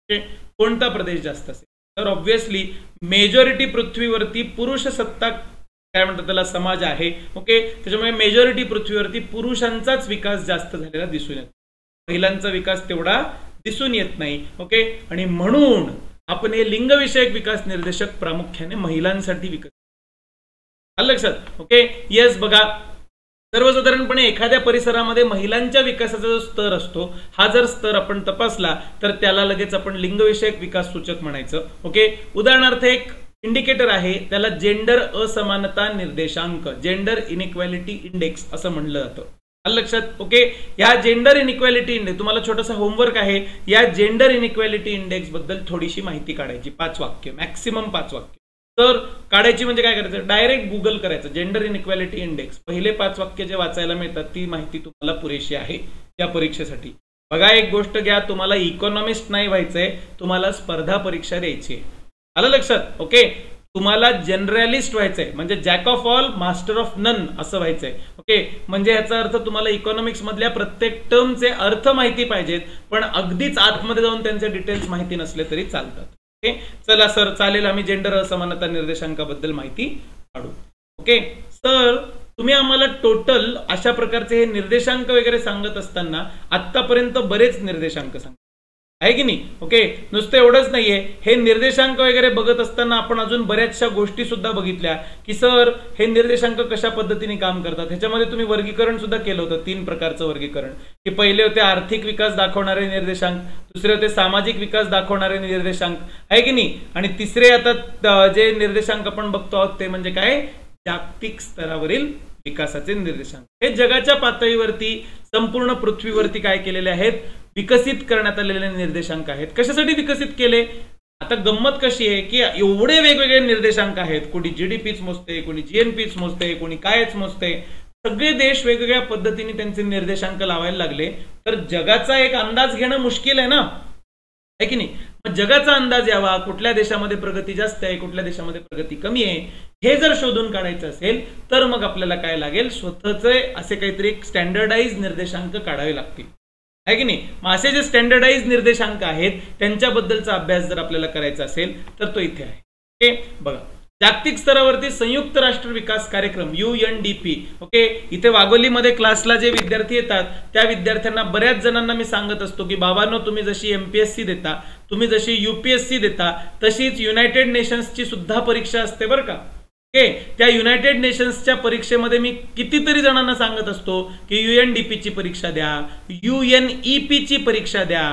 Speaker 1: कोणता प्रदेश जास्त असेल? तर ऑब्व्हियसली मेजॉरिटी पृथ्वीवरती पुरुष सत्ता काय म्हणतात त्याला समाज आहे. ओके, त्याच्यामुळे मेजॉरिटी पृथ्वीवरती पुरुषांचाच विकास जास्त झालेला दिसून येतो, महिलांचा विकास तेवढा दिसून येत नाही. ओके, आणि म्हणून आपण हे लिंगविषयक विकास निर्देशक प्रामुख्याने महिलांसाठी विकसित. लक्षात? Okay, yes. बघा, सर्वसाधारणपणे एखाद्या परिसरामध्ये महिलांच्या विकासाचा जो स्तर असतो, हा जर स्तर आपण तपासला तर त्याला लगेच आपण लिंगविषयक विकास सूचक म्हणायचं. ओके, उदाहरणार्थ एक इंडिकेटर आहे, त्याला जेंडर असमानता निर्देशांक, जेंडर इनइक्वॅलिटी इंडेक्स असं म्हणलं जातं. लक्षात? ओके, या जेंडर इनइक्वॅलिटी इंडेक्स, तुम्हाला छोटासा होमवर्क आहे, या जेंडर इनइक्वॅलिटी इंडेक्स बद्दल थोडीशी माहिती काढायची, 5 वाक्य, मॅक्सिमम 5 वाक्य. तर काढायची म्हणजे काय करायचं, डायरेक्ट गुगल करायचं जेंडर इनइक्वॅलिटी इंडेक्स, पहिले 5 वाक्य जे वाचायला मिळतात ती माहिती तुम्हाला पुरेशी आहे या परीक्षेसाठी. बघा, एक गोष्ट घ्या, तुम्हाला इकॉनॉमिस्ट नाही व्हायचंय, तुम्हाला स्पर्धा परीक्षा द्यायची आहे. आलं लक्षात? ओके, तुम्हाला जनरलिस्ट व्हायचंय, म्हणजे jack of all master of none असं व्हायचंय. ओके, म्हणजे याचा अर्थ तुम्हाला इकॉनॉमिक्स मधल्या प्रत्येक टर्मचे अर्थ माहिती पाहिजेत, पण अगदीच आतमध्ये जाऊन त्यांचे डिटेल्स माहिती नसले तरी चालतात. ओके, चला सर, चालेल, आम्ही जेंडर असमानता निर्देशांकाबद्दल माहिती काढू. ओके सर, तुम्ही आम्हाला टोटल अशा प्रकारचे हे निर्देशांक वगैरे सांगत असताना आतापर्यंत बरेच निर्देशांक सांग आहे की नाही. ओके, नुसतं एवढंच नाहीये, हे निर्देशांक वगैरे बघत असताना आपण अजून बऱ्याचशा गोष्टी सुद्धा बघितल्या की सर हे निर्देशांक कशा पद्धतीने काम करतात. ह्याच्यामध्ये तुम्ही वर्गीकरण सुद्धा केलं होतं, 3 प्रकारचं वर्गीकरण, की पहिले होते आर्थिक विकास दाखवणारे निर्देशांक, दुसरे होते सामाजिक विकास दाखवणारे निर्देशांक आहे की नाही, आणि तिसरे आता जे निर्देशांक आपण बघतो आहोत ते म्हणजे काय, जागतिक स्तरावरील विकासाचे निर्देशांक. हे जगाच्या पातळीवरती संपूर्ण पृथ्वीवरती काय केलेले आहेत, विकसित करण्यात आलेले निर्देशांक आहेत. कशासाठी विकसित केले? आता गंमत कशी आहे की एवढे वेगवेगळे निर्देशांक आहेत, कोणी जीडीपीच मोजते, कोणी जीएनपीच मोजते, कोणी कायच मोजते, सगळे देश वेगवेगळ्या पद्धतीने त्यांचे निर्देशांक लावायला लागले, तर जगाचा एक अंदाज घेणं मुश्किल आहे ना, आहे की नाही. मग जगाचा अंदाज यावा, कुठल्या देशामध्ये प्रगती जास्त आहे, कुठल्या देशामध्ये प्रगती कमी आहे, हे जर शोधून काढायचं असेल तर मग आपल्याला काय लागेल, स्वतःचे असे काहीतरी एक निर्देशांक काढावे लागतील, आहे की नाही. मग असे जे स्टँडर्डाइज निर्देशांक आहेत त्यांच्याबद्दलचा अभ्यास जर आपल्याला करायचा असेल तर तो इथे आहे. ओके, बघा, जागतिक स्तरावरती संयुक्त राष्ट्र विकास कार्यक्रम UNDP. ओके, इथे वाघोलीमध्ये क्लासला जे विद्यार्थी येतात त्या विद्यार्थ्यांना बऱ्याच जणांना मी सांगत असतो की बाबांनो, तुम्ही जशी MPSC देता, तुम्ही जशी UPSC देता, तशीच युनायटेड नेशन्सची सुद्धा परीक्षा असते बरं का. ओके, त्या युनायटेड नेशन्सच्या परीक्षेमध्ये मी कितीतरी जणांना सांगत असतो की UNDP ची परीक्षा द्या, UNEP ची परीक्षा द्या.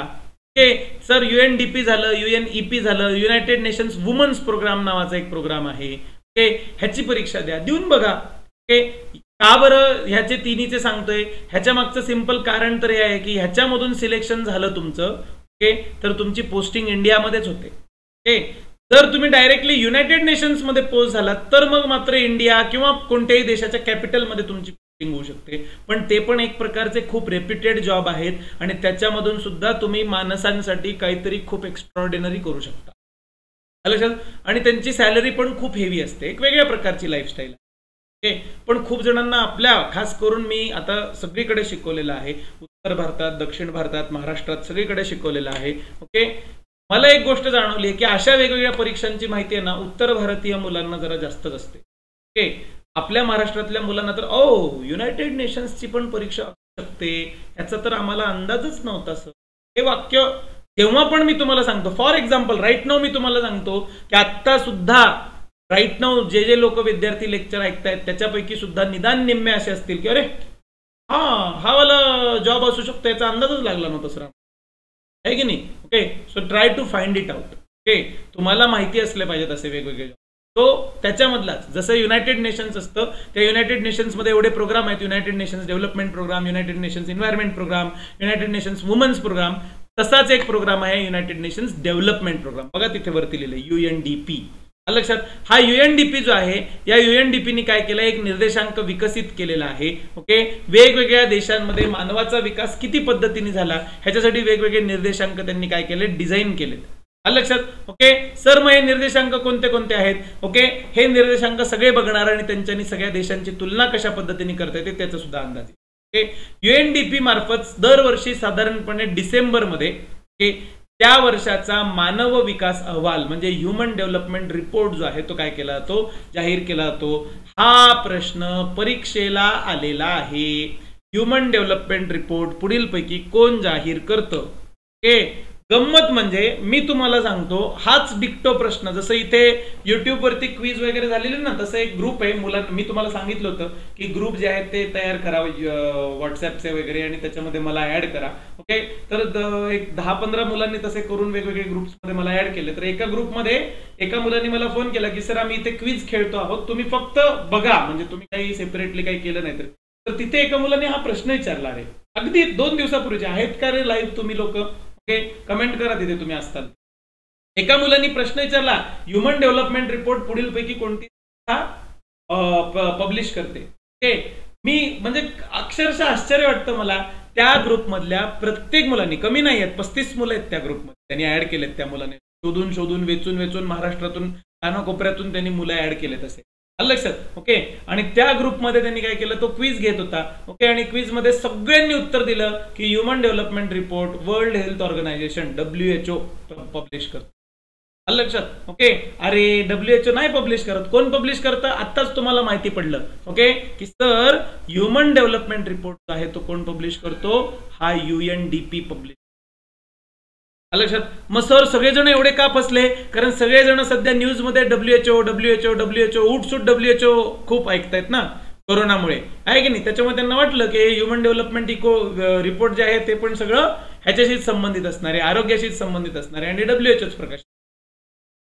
Speaker 1: ओके सर, UNDP झालं, UNEP झालं, युनायटेड नेशन्स वुमन्स प्रोग्राम नावाचा एक प्रोग्राम आहे. ओके, ह्याची परीक्षा द्या, देऊन बघा. ओके, का बरं ह्याचे तिन्हीचे सांगतोय? ह्याच्या मागचं सिंपल कारण तर हे आहे की ह्याच्यामधून सिलेक्शन झालं तुमचं, ओके, तर तुमची पोस्टिंग इंडियामध्येच होते. ओके, जर तुम्ही डायरेक्टली युनायटेड नेशन्स मध्ये पोस्ट झालात तर मग मात्र इंडिया किंवा कोणत्याही देशाच्या कॅपिटलमध्ये तुमची पोस्टिंग होऊ शकते. पण ते पण एक प्रकारचे खूप रेप्युटेड जॉब आहेत आणि त्याच्यामधून सुद्धा तुम्ही माणसांसाठी काहीतरी खूप एक्स्ट्रॉर्डिनरी करू शकता. आणि त्यांची सॅलरी पण खूप हेवी असते, एक वेगळ्या प्रकारची लाईफस्टाईल. ओके, पण खूप जणांना आपल्या, खास करून मी आता सगळीकडे शिकवलेलं आहे, उत्तर भारतात, दक्षिण भारतात, महाराष्ट्रात सगळीकडे शिकवलेलं आहे. ओके, मला एक गोष्ट जाणवली आहे की अशा वेगवेगळ्या परीक्षांची माहिती आहे ना उत्तर भारतीय मुलांना जरा जास्तच असते. ओके, आपल्या महाराष्ट्रातल्या मुलांना तर युनायटेड नेशन्सची पण परीक्षा असू शकते याचा तर आम्हाला अंदाजच नव्हता सर. हे वाक्य तेव्हा पण मी तुम्हाला सांगतो, फॉर एक्झाम्पल राईट नाऊ मी तुम्हाला सांगतो की आत्ता सुद्धा राईट नाऊ जे लोक विद्यार्थी लेक्चर ऐकतायत त्याच्यापैकी सुद्धा निदान निम्मे असे असतील की अरे हा वाला जॉब असू शकतो याचा अंदाजच लागला नव्हता सर, आहे की नाही. Okay, so try to find it out. Okay, तुम्हाला माहिती असले पाहिजेत असे वेगवेगळे जॉब. तो त्याच्यामधलाच जसं युनायटेड नेशन्स असतं, त्या युनायटेड नेशन्समध्ये एवढे प्रोग्राम आहेत, United Nations development program, United Nations environment program, United Nations women's program, तसाच एक प्रोग्राम आहे युनायटेड नेशन्स डेव्हलपमेंट प्रोग्राम. बघा तिथे वरती लिहिलंय UNDP. लक्षात, हा UNDP जो आहे, या UNDPने काय केलं, एक निर्देशांक विकसित केलेला आहे. ओके, वेगवेगळ्या देशांमध्ये मानवाचा विकास किती पद्धतीने झाला ह्याच्यासाठी वेगवेगळे निर्देशांक त्यांनी काय केले, डिझाईन केलेत. लक्षात. ओके सर, मग हे निर्देशांक कोणते कोणते आहेत? ओके, हे निर्देशांक सगळे बघणार आणि त्यांच्यानी सगळ्या देशांची तुलना कशा पद्धतीने करता येते त्याचा सुद्धा अंदाज. ओके, UNDP मार्फत दरवर्षी साधारणपणे डिसेंबरमध्ये त्या वर्षाचा मानव विकास अहवाल म्हणजे ह्युमन डेव्हलपमेंट रिपोर्ट जो आहे तो काय केला जातो, जाहीर केला जातो. हा प्रश्न परीक्षेला आलेला आहे. ह्युमन डेव्हलपमेंट रिपोर्ट पुढीलपैकी कोण जाहीर करतं? ओके, गंमत म्हणजे मी तुम्हाला सांगतो हाच डिक्टो प्रश्न जसं इथे युट्यूब वरती क्विज वगैरे झालेले ना, तसं एक ग्रुप आहे मुलांना. मी तुम्हाला सांगितलं होतं की ग्रुप जे आहेत ते तयार करा व्हॉट्सअपचे वगैरे आणि त्याच्यामध्ये मला ऍड करा. ओके, तर एक 10-15 मुलांनी तसे करून वेगवेगळे ग्रुप्समध्ये मला ऍड केले. तर एका ग्रुपमध्ये एका मुलांनी मला फोन केला की सर आम्ही इथे क्विज खेळतो आहोत, तुम्ही फक्त बघा, म्हणजे तुम्ही काही सेपरेटली काही केलं नाही. तर तिथे एका मुलाने हा प्रश्न विचारला आहे, अगदी 2 दिवसापूर्वीचे आहेत का रे लाईव्ह तुम्ही लोक? ओके, कमेंट करा तिथे तुम्ही असताल. एका मुलांनी प्रश्न विचारला, ह्युमन डेव्हलपमेंट रिपोर्ट पुढीलपैकी कोणती पब्लिश करते? ओके, मी म्हणजे अक्षरशः आश्चर्य वाटतं मला. त्या ग्रुपमधल्या प्रत्येक मुलांनी, कमी नाही आहेत, 35 मुलं आहेत त्या ग्रुपमध्ये, त्यांनी ऍड केलेत. त्या मुलाने शोधून शोधून वेचून वेचून महाराष्ट्रातून कानाकोपऱ्यातून त्यांनी मुलं ऍड केलेत असे. लक्षात. ओके, आणि त्या ग्रुपमध्ये त्यांनी काय केलं, तो क्विज घेत होता. ओके, आणि क्विज मध्ये सगळ्यांनी उत्तर दिलं की human development report world health organization WHO publish करतो. लक्षात. ओके, अरे WHO नाही पब्लिश करत, कोण पब्लिश करतं? आत्ताच तुम्हाला माहिती पडलं. ओके, की सर ह्युमन डेव्हलपमेंट रिपोर्ट आहे तो कोण पब्लिश करतो? हा UNDP पब्लिश. लक्षात. मग सर सगळेजण एवढे का फसले? कारण सगळेजण सध्या न्यूज मध्ये WHO उठसूट WHO खूप ऐकतायत ना कोरोनामुळे, आहे की नाही. त्याच्यामुळे त्यांना वाटलं की ह्युमन डेव्हलपमेंट रिपोर्ट जे आहे ते पण सगळं ह्याच्याशीच संबंधित असणार आहे, आरोग्याशीच संबंधित असणार आहे. आणि WHOच प्रकाश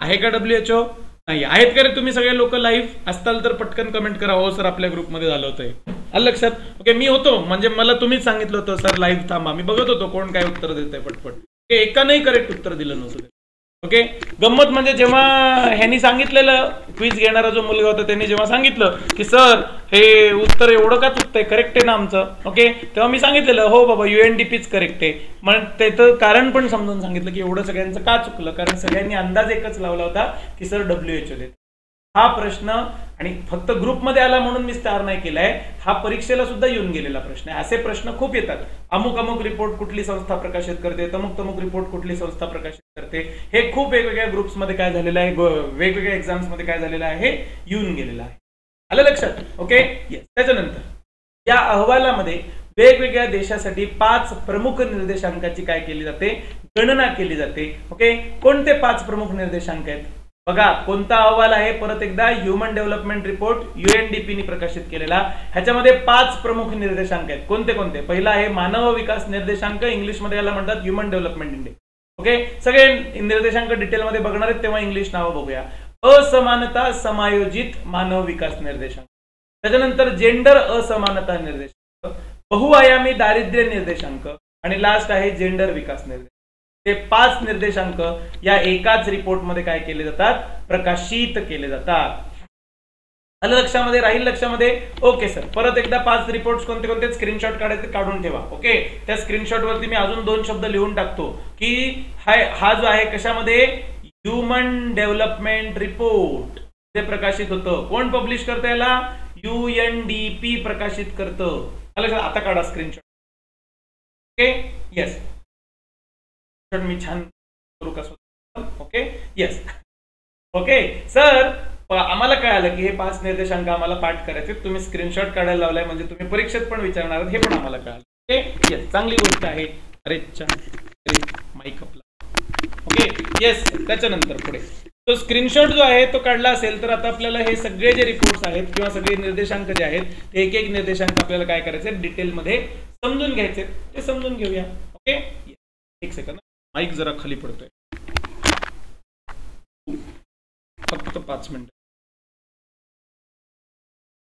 Speaker 1: आहे का? WHO नाही आहेत का रे? तुम्ही सगळे लोक लाईव्ह असताल तर पटकन कमेंट करा, हो सर आपल्या ग्रुपमध्ये झालं होतं. लक्षात. ओके, मी होतो म्हणजे मला तुम्हीच सांगितलं होतं सर लाईव्ह थांबा, मी बघत होतो कोण काय उत्तर देत आहे पटपट. एकानंही करेक्ट उत्तर दिलं नव्हतं. ओके, गंमत म्हणजे जेव्हा ह्यांनी सांगितलेलं, क्विज घेणारा जो मुलगा होता त्यांनी जेव्हा सांगितलं की सर हे उत्तर एवढं का चुकतंय, करेक्ट आहे ना आमचं? ओके, तेव्हा मी सांगितलेलं हो बाबा UNDPच करेक्ट आहे. मग त्याचं कारण पण समजून सांगितलं की एवढं सगळ्यांचं का चुकलं, कारण सगळ्यांनी अंदाज एकच लावला होता की सर WHO देत. हा प्रश्न आणि फक्त ग्रुपमध्ये आला म्हणून मी स्टार नाही केलाय, हा परीक्षेला सुद्धा येऊन गेलेला प्रश्न आहे. असे प्रश्न खूप येतात. अमुक अमुक रिपोर्ट कुठली संस्था प्रकाशित करते, तमुक तमुक रिपोर्ट कुठली संस्था प्रकाशित करते, हे खूप वेगवेगळ्या ग्रुप्समध्ये काय झालेलं आहे, वेगवेगळ्या एक्झाम्स मध्ये काय झालेलं आहे हे येऊन गेलेलं आहे. आलं लक्षात. Okay, yes. त्याच्यानंतर या अहवालामध्ये वेगवेगळ्या देशासाठी 5 प्रमुख निर्देशांकाची काय केली जाते, गणना केली जाते. ओके, कोणते 5 प्रमुख निर्देशांक आहेत? बघा कोणता अहवाल आहे, परत एकदा ह्युमन डेव्हलपमेंट रिपोर्ट UNDP ने प्रकाशित केलेला. ह्याच्यामध्ये 5 प्रमुख निर्देशांक आहेत. कोणते कोणते? पहिला आहे मानव विकास निर्देशांक, इंग्लिश मध्ये याला म्हणतात ह्युमन डेव्हलपमेंट इंडेक्स. ओके, सगळे निर्देशांक डिटेल मध्ये बघणार आहेत तेव्हा इंग्लिश नावं बघूया. असमानता समायोजित मानव विकास निर्देशांक, त्याच्यानंतर जेंडर असमानता निर्देशांक, बहुआयामी दारिद्र्य निर्देशांक आणि लास्ट आहे जेंडर विकास निर्देशांक. हे 5 निर्देशांक या एकाच रिपोर्ट मध्ये काय केले जातात, प्रकाशित केले जातात. आलं लक्षामध्ये, राहील लक्षामध्ये? ओके सर, परत एकदा 5 रिपोर्ट्स कोणते कोणते स्क्रीनशॉट काढायचे काढून ठेवा. ओके, त्या स्क्रीनशॉट वरती मी अजून 2 शब्द लिहून टाकतो की हा जो आहे कशामध्ये, ह्युमन डेव्हलपमेंट रिपोर्ट ते प्रकाशित होतं. कोण पब्लिश करतं याला? UNDP प्रकाशित करतं. आलं, आता काढा स्क्रीनशॉट. ओके, येस, मी छान करू कसं. Okay, yes. ओके सर, आम्हाला काय आलं की हे 5 निर्देशांक आम्हाला पाठ करायचे, तुम्ही स्क्रीनशॉट काढायला लावलाय म्हणजे तुम्ही परीक्षेत पण विचारणार हे पण आम्हाला कळालं. ओके, येस, चांगली गोष्ट आहे. अरे माईक आपला. Okay, yes. त्याच्यानंतर पुढे तो स्क्रीनशॉट जो आहे तो काढला असेल तर आता आपल्याला हे सगळे जे रिपोर्ट्स आहेत किंवा सगळे निर्देशांक जे आहेत ते एक एक निर्देशांक आपल्याला काय करायचे, डिटेलमध्ये समजून घ्यायचे, ते समजून घेऊया. ओके, एक सेकंड, माईक जरा खाली पडतोय, फक्त 5 मिनिट.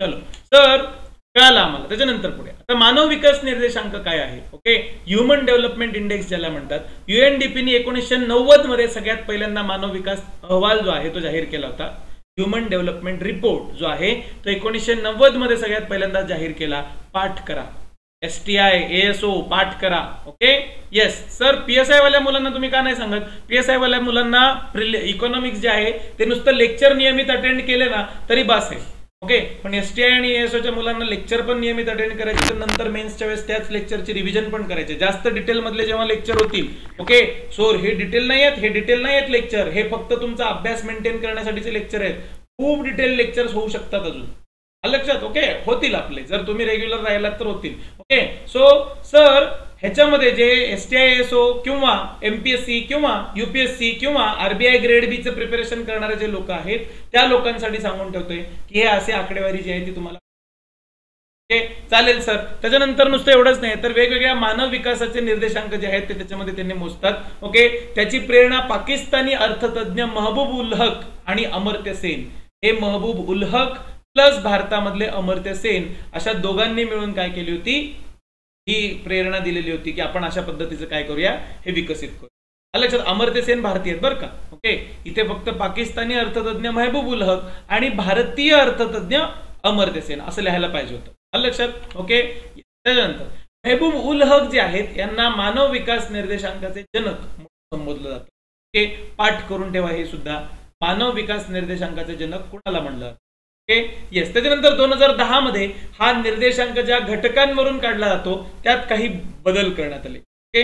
Speaker 1: चलो सर, कळालं आम्हाला. त्याच्यानंतर पुढे आता मानव विकास निर्देशांक काय आहे. ओके, ह्युमन डेव्हलपमेंट इंडेक्स ज्याला म्हणतात. UNDP ने 1990 मध्ये सगळ्यात पहिल्यांदा मानव विकास अहवाल जो आहे तो जाहीर केला होता. ह्युमन डेव्हलपमेंट रिपोर्ट जो आहे तो 1990 मध्ये सगळ्यात पहिल्यांदा जाहीर केला. पाठ करा, STI ASO पाठ करा. Okay, yes sir. PSI वाल्या मुलांना तुम्ही का नाही सांगत? PSI वाल्या मुलांना इकॉनॉमिक्स जे आहे ते नुसतं लेक्चर नियमित अटेंड केले ना तरी बास आहे. ओके, पण STI आणि ASOच्या मुलांना लेक्चर पण नियमित अटेंड करायचे, तर नंतर मेन्सच्या वेळेस त्याच लेक्चरची रिव्हिजन पण करायचे, जास्त डिटेल मधले जेव्हा लेक्चर होतील. ओके, सो हे डिटेल नाही आहेत, हे डिटेल नाही आहेत लेक्चर, हे फक्त तुमचा अभ्यास मेंटेन करण्यासाठीचे लेक्चर आहेत. खूप डिटेल लेक्चर्स होऊ शकतात अजून, लक्षात. ओके, होतील आपले, जर तुम्ही रेग्युलर राहिलात तर होतील. ओके, सो सर ह्याच्यामध्ये जे STI ASO किंवा MPSC किंवा UPSC किंवा RBI ग्रेड बी चं प्रिपरेशन करणारे जे लोक आहेत त्या लोकांसाठी सांगून ठेवतोय की हे असे आकडेवारी जी आहे ती तुम्हाला. ओके, चालेल सर. त्याच्यानंतर नुसतं एवढंच नाही तर वेगवेगळ्या मानव विकासाचे निर्देशांक जे आहेत ते त्याच्यामध्ये त्यांनी मोजतात. ओके, त्याची प्रेरणा पाकिस्तानी अर्थतज्ञ महबूब उल हक आणि अमर्त्य सेन, हे महबूब उल हक प्लस भारतामधले अमर्त्य सेन अशा दोघांनी मिळून काय केली होती, ही प्रेरणा दिलेली होती की आपण अशा पद्धतीचं काय करूया, हे विकसित करू. लक्षात, अमर्त्य सेन भारतीय आहेत बरं का. ओके, इथे फक्त पाकिस्तानी अर्थतज्ञ महबूब उल हक आणि भारतीय अर्थतज्ञ अमर्त्य सेन असं लिहायला पाहिजे होतं. लक्षात. ओके, त्याच्यानंतर महबूब उल हक जे आहेत यांना मानव विकास निर्देशांकाचे जनक संबोधलं जातं. ओके, पाठ करून ठेवा हे सुद्धा. मानव विकास निर्देशांकाचे जनक कोणाला म्हणलं? येस. त्याच्यानंतर 2010 मध्ये हा निर्देशांक ज्या घटकांवरून काढला जातो त्यात काही बदल करण्यात आले. Okay,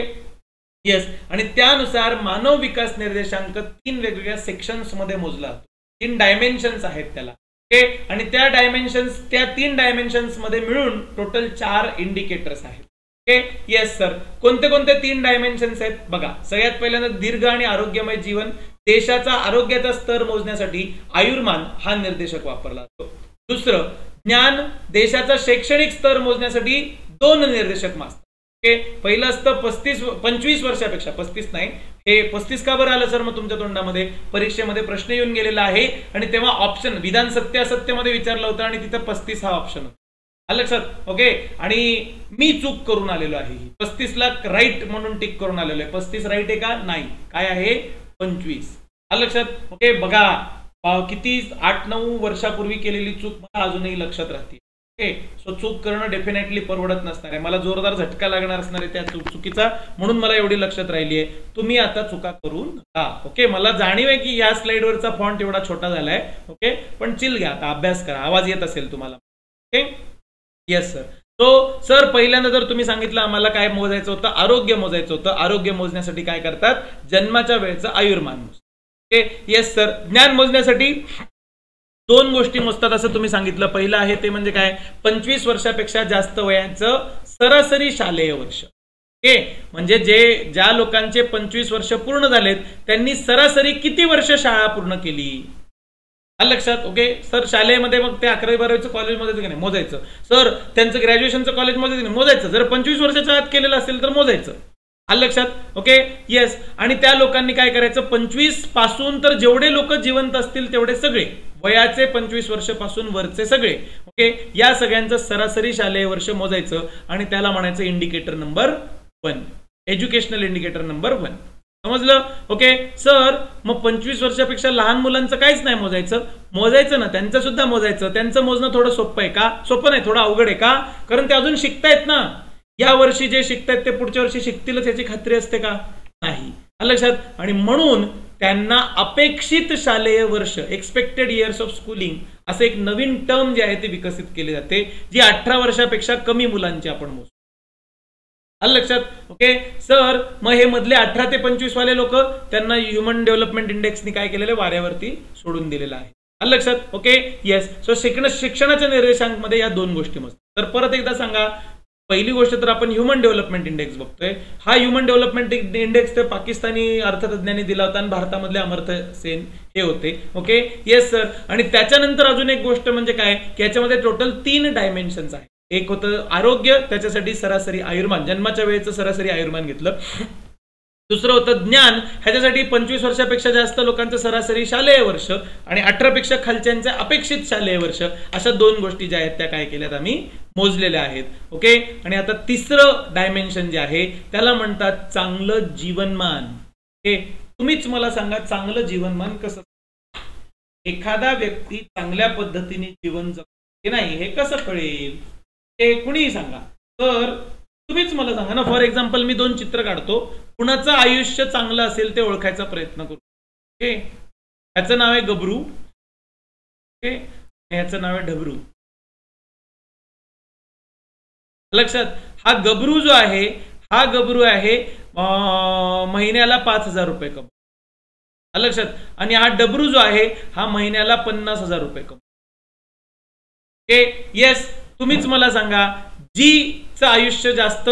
Speaker 1: yes. आणि त्यानुसार मानव विकास निर्देशांक 3 वेगवेगळ्या सेक्शन्स मध्ये मोजला जातो. 3 डायमेन्शन्स आहेत त्याला. ओके, आणि त्या 3 डायमेन्शन्स मध्ये मिळून टोटल 4 इंडिकेटर्स आहेत. Okay, yes sir. कोणते कोणते 3 डायमेन्शन्स आहेत बघा. सगळ्यात पहिल्यांदा दीर्घ आणि आरोग्यमय जीवन. देशाचा आरोग्याचा स्तर मोजण्यासाठी आयुर्मान हा निर्देशक वापरला जातो. दुसरं, ज्ञान. देशाचा शैक्षणिक स्तर मोजण्यासाठी 2 निर्देशक मासतात. ओके, पहिलं असतं 25 वर्षापेक्षा, 35 नाही, हे 35 का बरं आलं सर मग तुमच्या तोंडामध्ये? परीक्षेमध्ये प्रश्न येऊन गेलेला आहे आणि तेव्हा ऑप्शन विधान सत्य असत्यमध्ये विचारलं होतं आणि तिथं 35 हा ऑप्शन होता. लक्षात. ओके, आणि मी चूक करून आलेलो आहे, 35 ला राईट म्हणून टिक करून आलेलो आहे. 35 राईट आहे का? नाही. काय आहे? 25. लक्षात. ओके, बघा किती 8-9 वर्षापूर्वी केलेली चूक मला अजूनही लक्षात राहते. ओके, सो चूक करणं डेफिनेटली परवडत नसणार आहे. मला जोरदार झटका लागणार असणार आहे त्या चुकीचा, म्हणून मला एवढी लक्षात राहिली आहे. तुम्ही आता चुका करू नका. ओके, मला जाणीव आहे की या स्लाइडवरचा फॉन्ट एवढा छोटा झालाय. ओके, पण चिल घ्या, आता अभ्यास करा, आवाज येत असेल तुम्हाला. Okay, yes sir. So sir पहिल्यांदा जर तुम्ही सांगितलं आम्हाला काय मोजायचं होतं, आरोग्य मोजायचं होतं. आरोग्य मोजण्यासाठी काय करतात? जन्माच्या वेळेचं आयुर्मान मोजतात. Okay, yes sir. ज्ञान मोजण्यासाठी 2 गोष्टी मोजतात असं तुम्ही सांगितलं. पहिलं आहे ते म्हणजे काय? 25 वर्षापेक्षा जास्त वयाचं सरासरी शालेय वर्ष. ओके, म्हणजे ज्या लोकांचे 25 वर्ष पूर्ण झालेत त्यांनी सरासरी किती वर्ष शाळा पूर्ण केली लक्षात. ओके सर, शालेमध्ये मग ते 11वी-12वीचं कॉलेजमध्ये की नाही मोजायचं. सर त्यांचं ग्रॅज्युएशनचं कॉलेजमध्ये नाही मोजायचं. जर 25 वर्षाच्या आत केलेलं असेल तर मोजायचं लक्षात. Okay yes. आणि त्या लोकांनी काय करायचं, 25 पासून तर जेवढे लोक जिवंत असतील तेवढे सगळे वयाचे 25 वर्षापासून वरचे सगळे ओके, या सगळ्यांचं सरासरी शालेय वर्ष मोजायचं आणि त्याला म्हणायचं indicator number 1, educational indicator number 1. समजलं. ओके सर, मग 25 वर्षापेक्षा लहान मुलांचं काहीच नाही मोजायचं ना, त्यांचं सुद्धा मोजायचं. त्यांचं मोजणं थोडं सोपं आहे का? सोपं नाही, थोडं अवघड आहे का? कारण ते अजून शिकतायत ना. या वर्षी जे शिकतायत ते पुढच्या वर्षी शिकतीलच याची खात्री असते का? नाही लक्षात. आणि म्हणून त्यांना अपेक्षित शालेय वर्ष, एक्सपेक्टेड इयर्स ऑफ स्कूलिंग असं एक नवीन टर्म जे आहे ते विकसित केले जाते, जी 18 वर्षापेक्षा कमी मुलांची आपण मोजतो लक्षात. ओके सर, मग हे मधले 18 ते 25 वाले लोक त्यांना ह्युमन डेव्हलपमेंट इंडेक्सनी काय केलेलं आहे, वाऱ्यावरती सोडून दिलेलं आहे लक्षात. Okay yes. सो शिक्षणाच्या निर्देशांकामध्ये या 2 गोष्टी मोजतात. तर परत एकदा सांगा, पहिली गोष्ट तर आपण ह्युमन डेव्हलपमेंट इंडेक्स बघतोय. हा ह्युमन डेव्हलपमेंट इंडेक्स ते पाकिस्तानी अर्थतज्ञांनी दिला होता आणि भारतामधले अमर्त्य सेन हे होते. Okay yes sir. आणि त्याच्यानंतर अजून एक गोष्ट म्हणजे काय की याच्यामध्ये टोटल 3 डायमेन्शन्स आहेत. एक होतं आरोग्य, त्याच्यासाठी सरासरी आयुर्मान, जन्माच्या वेळेचं सरासरी आयुर्मान घेतलं. दुसरं होतं ज्ञान, ह्याच्यासाठी 25 वर्षापेक्षा जास्त लोकांचं सरासरी शालेय वर्ष आणि 18 पेक्षा खालच्यांचे अपेक्षित शालेय वर्ष, अशा 2 गोष्टी ज्या आहेत त्या काय केल्यात आम्ही मोजलेल्या आहेत. ओके. आणि आता तिसरं डायमेन्शन जे आहे त्याला म्हणतात चांगलं जीवनमान. ओके, तुम्हीच मला सांगा चांगलं जीवनमान कसं, एखादा व्यक्ती चांगल्या पद्धतीने जीवन जगतो की नाही हे कसं कळेल, हे कुणीही सांगा. तर तुम्हीच मला सांगा ना. फॉर एक्झाम्पल मी 2 चित्र काढतो, कुणाचं आयुष्य चांगलं असेल ते ओळखायचा प्रयत्न करू. ओके, ह्याचं नाव आहे गबरू. ओके, ह्याचं नाव आहे ढबरू लक्षात. हा गबरू जो आहे, हा गबरू आहे महिन्याला 5,000 रुपये कमवतो लक्षात. आणि हा डबरू जो आहे हा महिन्याला 50,000 रुपये कमवतो. Okay yes. तुम्हीच मला सांगा, जी चं आयुष्य जास्त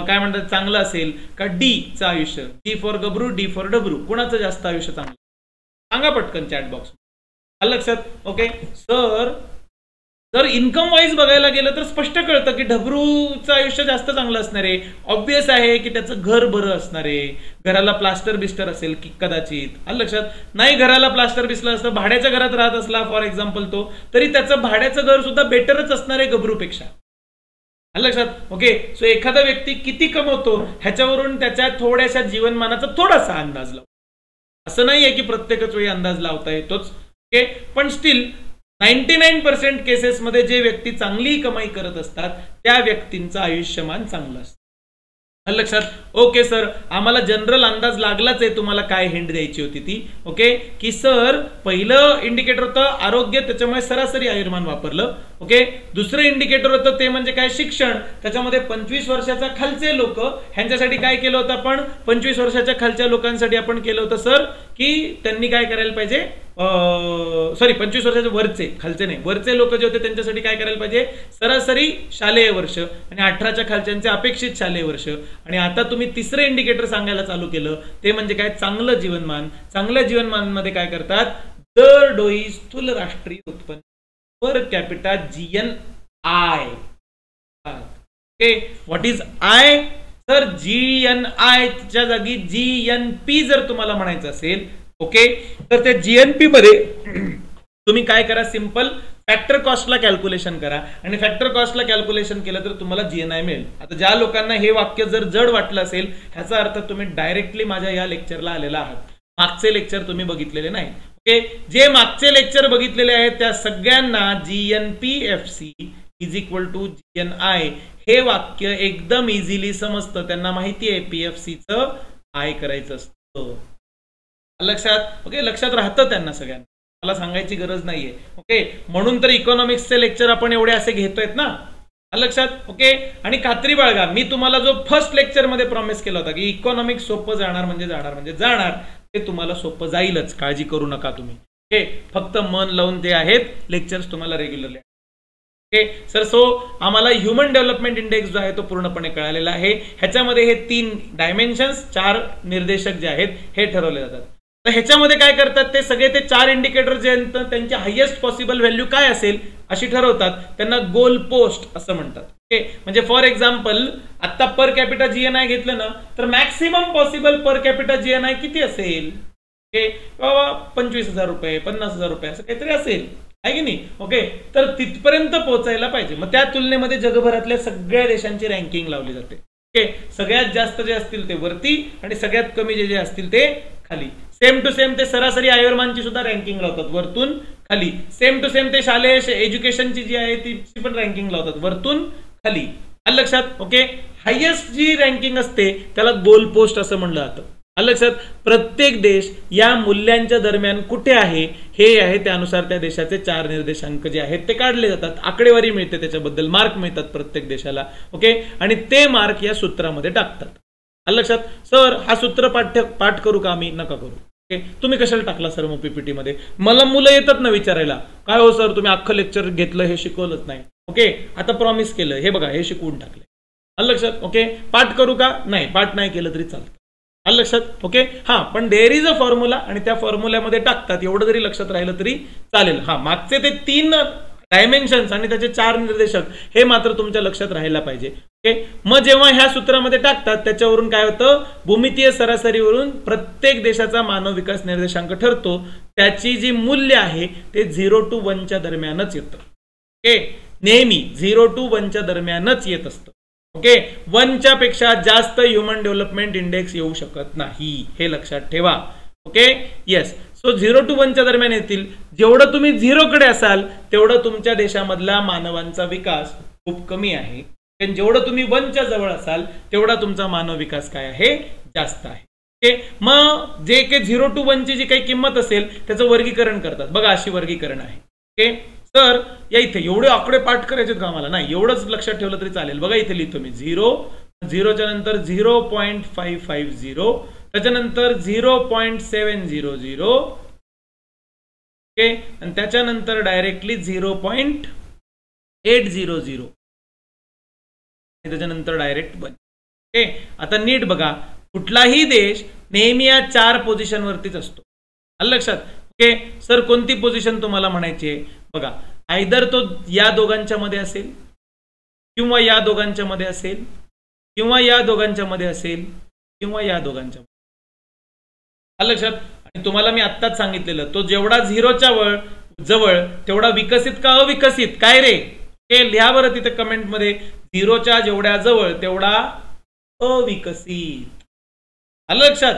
Speaker 1: काय म्हणतात चांगलं असेल का डी चं आयुष्य, डी फॉर गबरू डी फॉर डबरू, कुणाचं जास्त आयुष्य चांगलं सांगा पटकन चॅट बॉक्स लक्षात. ओके सर, जर इन्कम वाईज बघायला गेलं तर स्पष्ट कळतं की ढबरूचं आयुष्य जास्त चांगलं असणार आहे. ऑब्विस आहे की त्याचं घर बरं असणार आहे, घराला प्लास्टर बिस्टर असेल की कदाचित लक्षात. नाही घराला प्लास्टर बिस्टर असतं, भाड्याच्या घरात राहत असला फॉर एक्झाम्पल तो, तरी त्याचं भाड्याचं घर सुद्धा बेटरच असणार आहे गबरूपेक्षा लक्षात. ओके सो एखादा व्यक्ती किती कमवतो ह्याच्यावरून त्याच्या थोड्याशा जीवनमानाचा थोडासा अंदाज लावतो. असं नाहीये की प्रत्येकच वेळी अंदाज लावता येतोच. ओके, पण स्टील 99% केसेसमध्ये जे व्यक्ती चांगली कमाई करत असतात त्या व्यक्तींचं आयुष्यमान चांगलं असतं लक्षात. ओके सर, आम्हाला जनरल अंदाज लागलाच आहे तुम्हाला काय हिंट द्यायची होती ती. ओके की सर, पहिलं इंडिकेटर होतं आरोग्य, त्याच्यामुळे सरासरी आयुर्मान वापरलं. ओके, दुसरं इंडिकेटर होतं ते म्हणजे काय शिक्षण, त्याच्यामध्ये 25 वर्षाच्या खालचे लोक ह्यांच्यासाठी काय केलं होतं आपण, 25 वर्षाच्या खालच्या लोकांसाठी आपण केलं होतं सर की त्यांनी काय करायला पाहिजे, सॉरी 25 वर्षाचे वरचे, खालचे नाही, वरचे लोक जे होते त्यांच्यासाठी काय करायला पाहिजे, सरासरी शालेय वर्ष आणि 18च्या खालच्यांचे अपेक्षित शालेय वर्ष. आणि आता तुम्ही तिसरं इंडिकेटर सांगायला चालू केलं ते म्हणजे काय, चांगलं जीवनमान. चांगल्या जीवनमानमध्ये काय करतात, दर डोई स्थूल राष्ट्रीय उत्पन्न per capita GNI. Okay, what is I sir, GNI च्या जागी GNP जर तुम्हाला म्हणायचं असेल. ओके, तर त्या GNP मध्ये तुम्ही काय करा, सिंपल फॅक्टर कॉस्टला कॅल्क्युलेशन करा आणि फॅक्टर कॉस्टला कॅल्क्युलेशन केलं तर तुम्हाला GNI मिळेल. आता ज्या लोकांना हे वाक्य जर जड वाटलं असेल ह्याचा अर्थ तुम्ही डायरेक्टली माझ्या या लेक्चरला आलेला आहात, मागचे लेक्चर तुम्ही बघितलेले नाही. ओके, जे मागचे लेक्चर बघितलेले आहेत त्या सगळ्यांना GNPFC is equal to GNI हे वाक्य एकदम इझिली समजतं. त्यांना माहिती आहे PFCचं आय करायचं असतं लक्षात. ओके, लक्षात राहतं त्यांना सगळ्यांना, मला सांगायची गरज नाहीये. ओके, म्हणून तर इकॉनॉमिक्सचे लेक्चर आपण एवढे असे घेतोयत ना लक्षात. ओके, आणि खात्री बाळगा, मी तुम्हाला जो फर्स्ट लेक्चर मध्ये प्रॉमिस केला होता की इकॉनॉमिक्स सोपं जाणार म्हणजे जाणार, ते तुम्हाला सोपं जाईलच, काळजी करू नका तुम्ही. ओके, फक्त मन लावून ते आहेत लेक्चर्स तुम्हाला रेग्युलरली. सर सो आम्हाला ह्युमन डेव्हलपमेंट इंडेक्स जो आहे तो पूर्णपणे कळालेला आहे. ह्याच्यामध्ये हे 3 डायमेन्शन्स 4 निर्देशक जे आहेत हे ठरवले जातात. तर ह्याच्यामध्ये काय करतात ते सगळे ते 4 इंडिकेटर जे आहेत त्यांची हायेस्ट पॉसिबल व्हॅल्यू काय असेल अशी ठरवतात. त्यांना गोल पोस्ट असं म्हणतात. म्हणजे फॉर एक्झाम्पल आता पर कॅपिटा जीएनआय घेतलं ना तर मॅक्सिमम पॉसिबल पर कॅपिटा जीएनआय किती असेल? 25,000 रुपये 50,000 रुपये असं काहीतरी असेल आहे की नाही. तर तिथपर्यंत पोहोचायला पाहिजे. मग त्या तुलनेमध्ये जगभरातल्या सगळ्या देशांची रँकिंग लावली जाते. सगळ्यात जास्त जे असतील ते वरती आणि सगळ्यात कमी जे असतील ते खाली. सेम टू सेम ते सरासरी आयुर्मानची सुद्धा रँकिंग लावतात वरतून खाली. सेम टू सेम ते शालेय एज्युकेशनची जी आहे ती पण रँकिंग लावतात वरतून खाली. आलं लक्षात. हायेस्ट जी रँकिंग असते त्याला गोल पोस्ट असं म्हणलं जातं. आलं लक्षात. प्रत्येक देश या मूल्यांच्या दरम्यान कुठे आहे हे आहे त्यानुसार त्या देशाचे 4 निर्देशांक जे आहेत ते काढले जातात. आकडेवारी मिळते त्याच्याबद्दल मार्क मिळतात प्रत्येक देशाला. आणि ते मार्क या सूत्रामध्ये टाकतात. आलं लक्षात. सर हा सूत्र पाठ करू का आम्ही? नका करू. तुम्ही कशाला टाकला सर मग पीपीटी मध्ये? मला मुलं येतात ना विचारायला काय हो सर तुम्ही अख्खं लेक्चर घेतलं हे शिकवलंच नाही. आता प्रॉमिस केलं हे बघा हे शिकवून टाकले. आलं लक्षात. पाठ करू का? नाही पाठ नाही केलं तरी चालतं. आलं लक्षात. हा पण देअर इज अ फॉर्म्युला आणि त्या फॉर्म्युल्यामध्ये टाकतात एवढं जरी लक्षात राहिलं तरी चालेल. मागचे ते 3 डायमेन्शन्स आणि त्याचे 4 निर्देशक हे मात्र तुमच्या लक्षात राहायला पाहिजे. मग जेव्हा ह्या सूत्रामध्ये टाकतात त्याच्यावरून काय होतं भूमितीय सरासरीवरून प्रत्येक देशाचा मानव विकास निर्देशांक ठरतो. त्याची जी मूल्य आहे ते 0 to 1 च्या दरम्यानच येतं. नेहमी 0 to 1 च्या दरम्यानच येत असतं. 1 च्या पेक्षा जास्त ह्युमन डेव्हलपमेंट इंडेक्स येऊ शकत नाही हे लक्षात ठेवा. येस. सो 0 to 1 च्या दरम्यान येतील. जेवढं तुम्ही 0 कडे असाल तेवढं तुमच्या देशामधला मानवांचा विकास खूप कमी आहे. जेवढं तुम्ही 1 च्या जवळ असाल तेवढा तुमचा मानव विकास काय आहे जास्त आहे. मग जे काही 0 to 1 ची जी काही किंमत असेल त्याचं वर्गीकरण करतात. बघा अशी वर्गीकरण आहे. तर या इथे एवढे आकडे पाठ करायचे का आम्हाला? नाही एवढंच लक्षात ठेवलं तरी चालेल. बघा इथे लिहितो मी 0च्या नंतर 0.550 त्याच्यानंतर 0.700 आणि त्याच्यानंतर डायरेक्टली 0.800 त्याच्यानंतर डायरेक्ट 1. आता नीट बघा कुठलाही देश नेहमी या 4 पोझिशन वरतीच असतो. आलं लक्षात. सर कोणती पोझिशन तुम्हाला म्हणायची आहे? बघा आयदर तो या दोघांच्या मध्ये असेल किंवा या दोघांच्या मध्ये असेल किंवा या दोघांच्या मध्ये असेल किंवा या दोघांच्या मध्ये. आलं लक्षात. आणि तुम्हाला मी आत्ताच सांगितलेलं तो जेवढा 0च्या जवळ तेवढा विकसित का अविकसित काय रे हे लिहा बरं तिथे कमेंट मध्ये. 0च्या जेवढ्या जवळ तेवढा अविकसित. आलं लक्षात.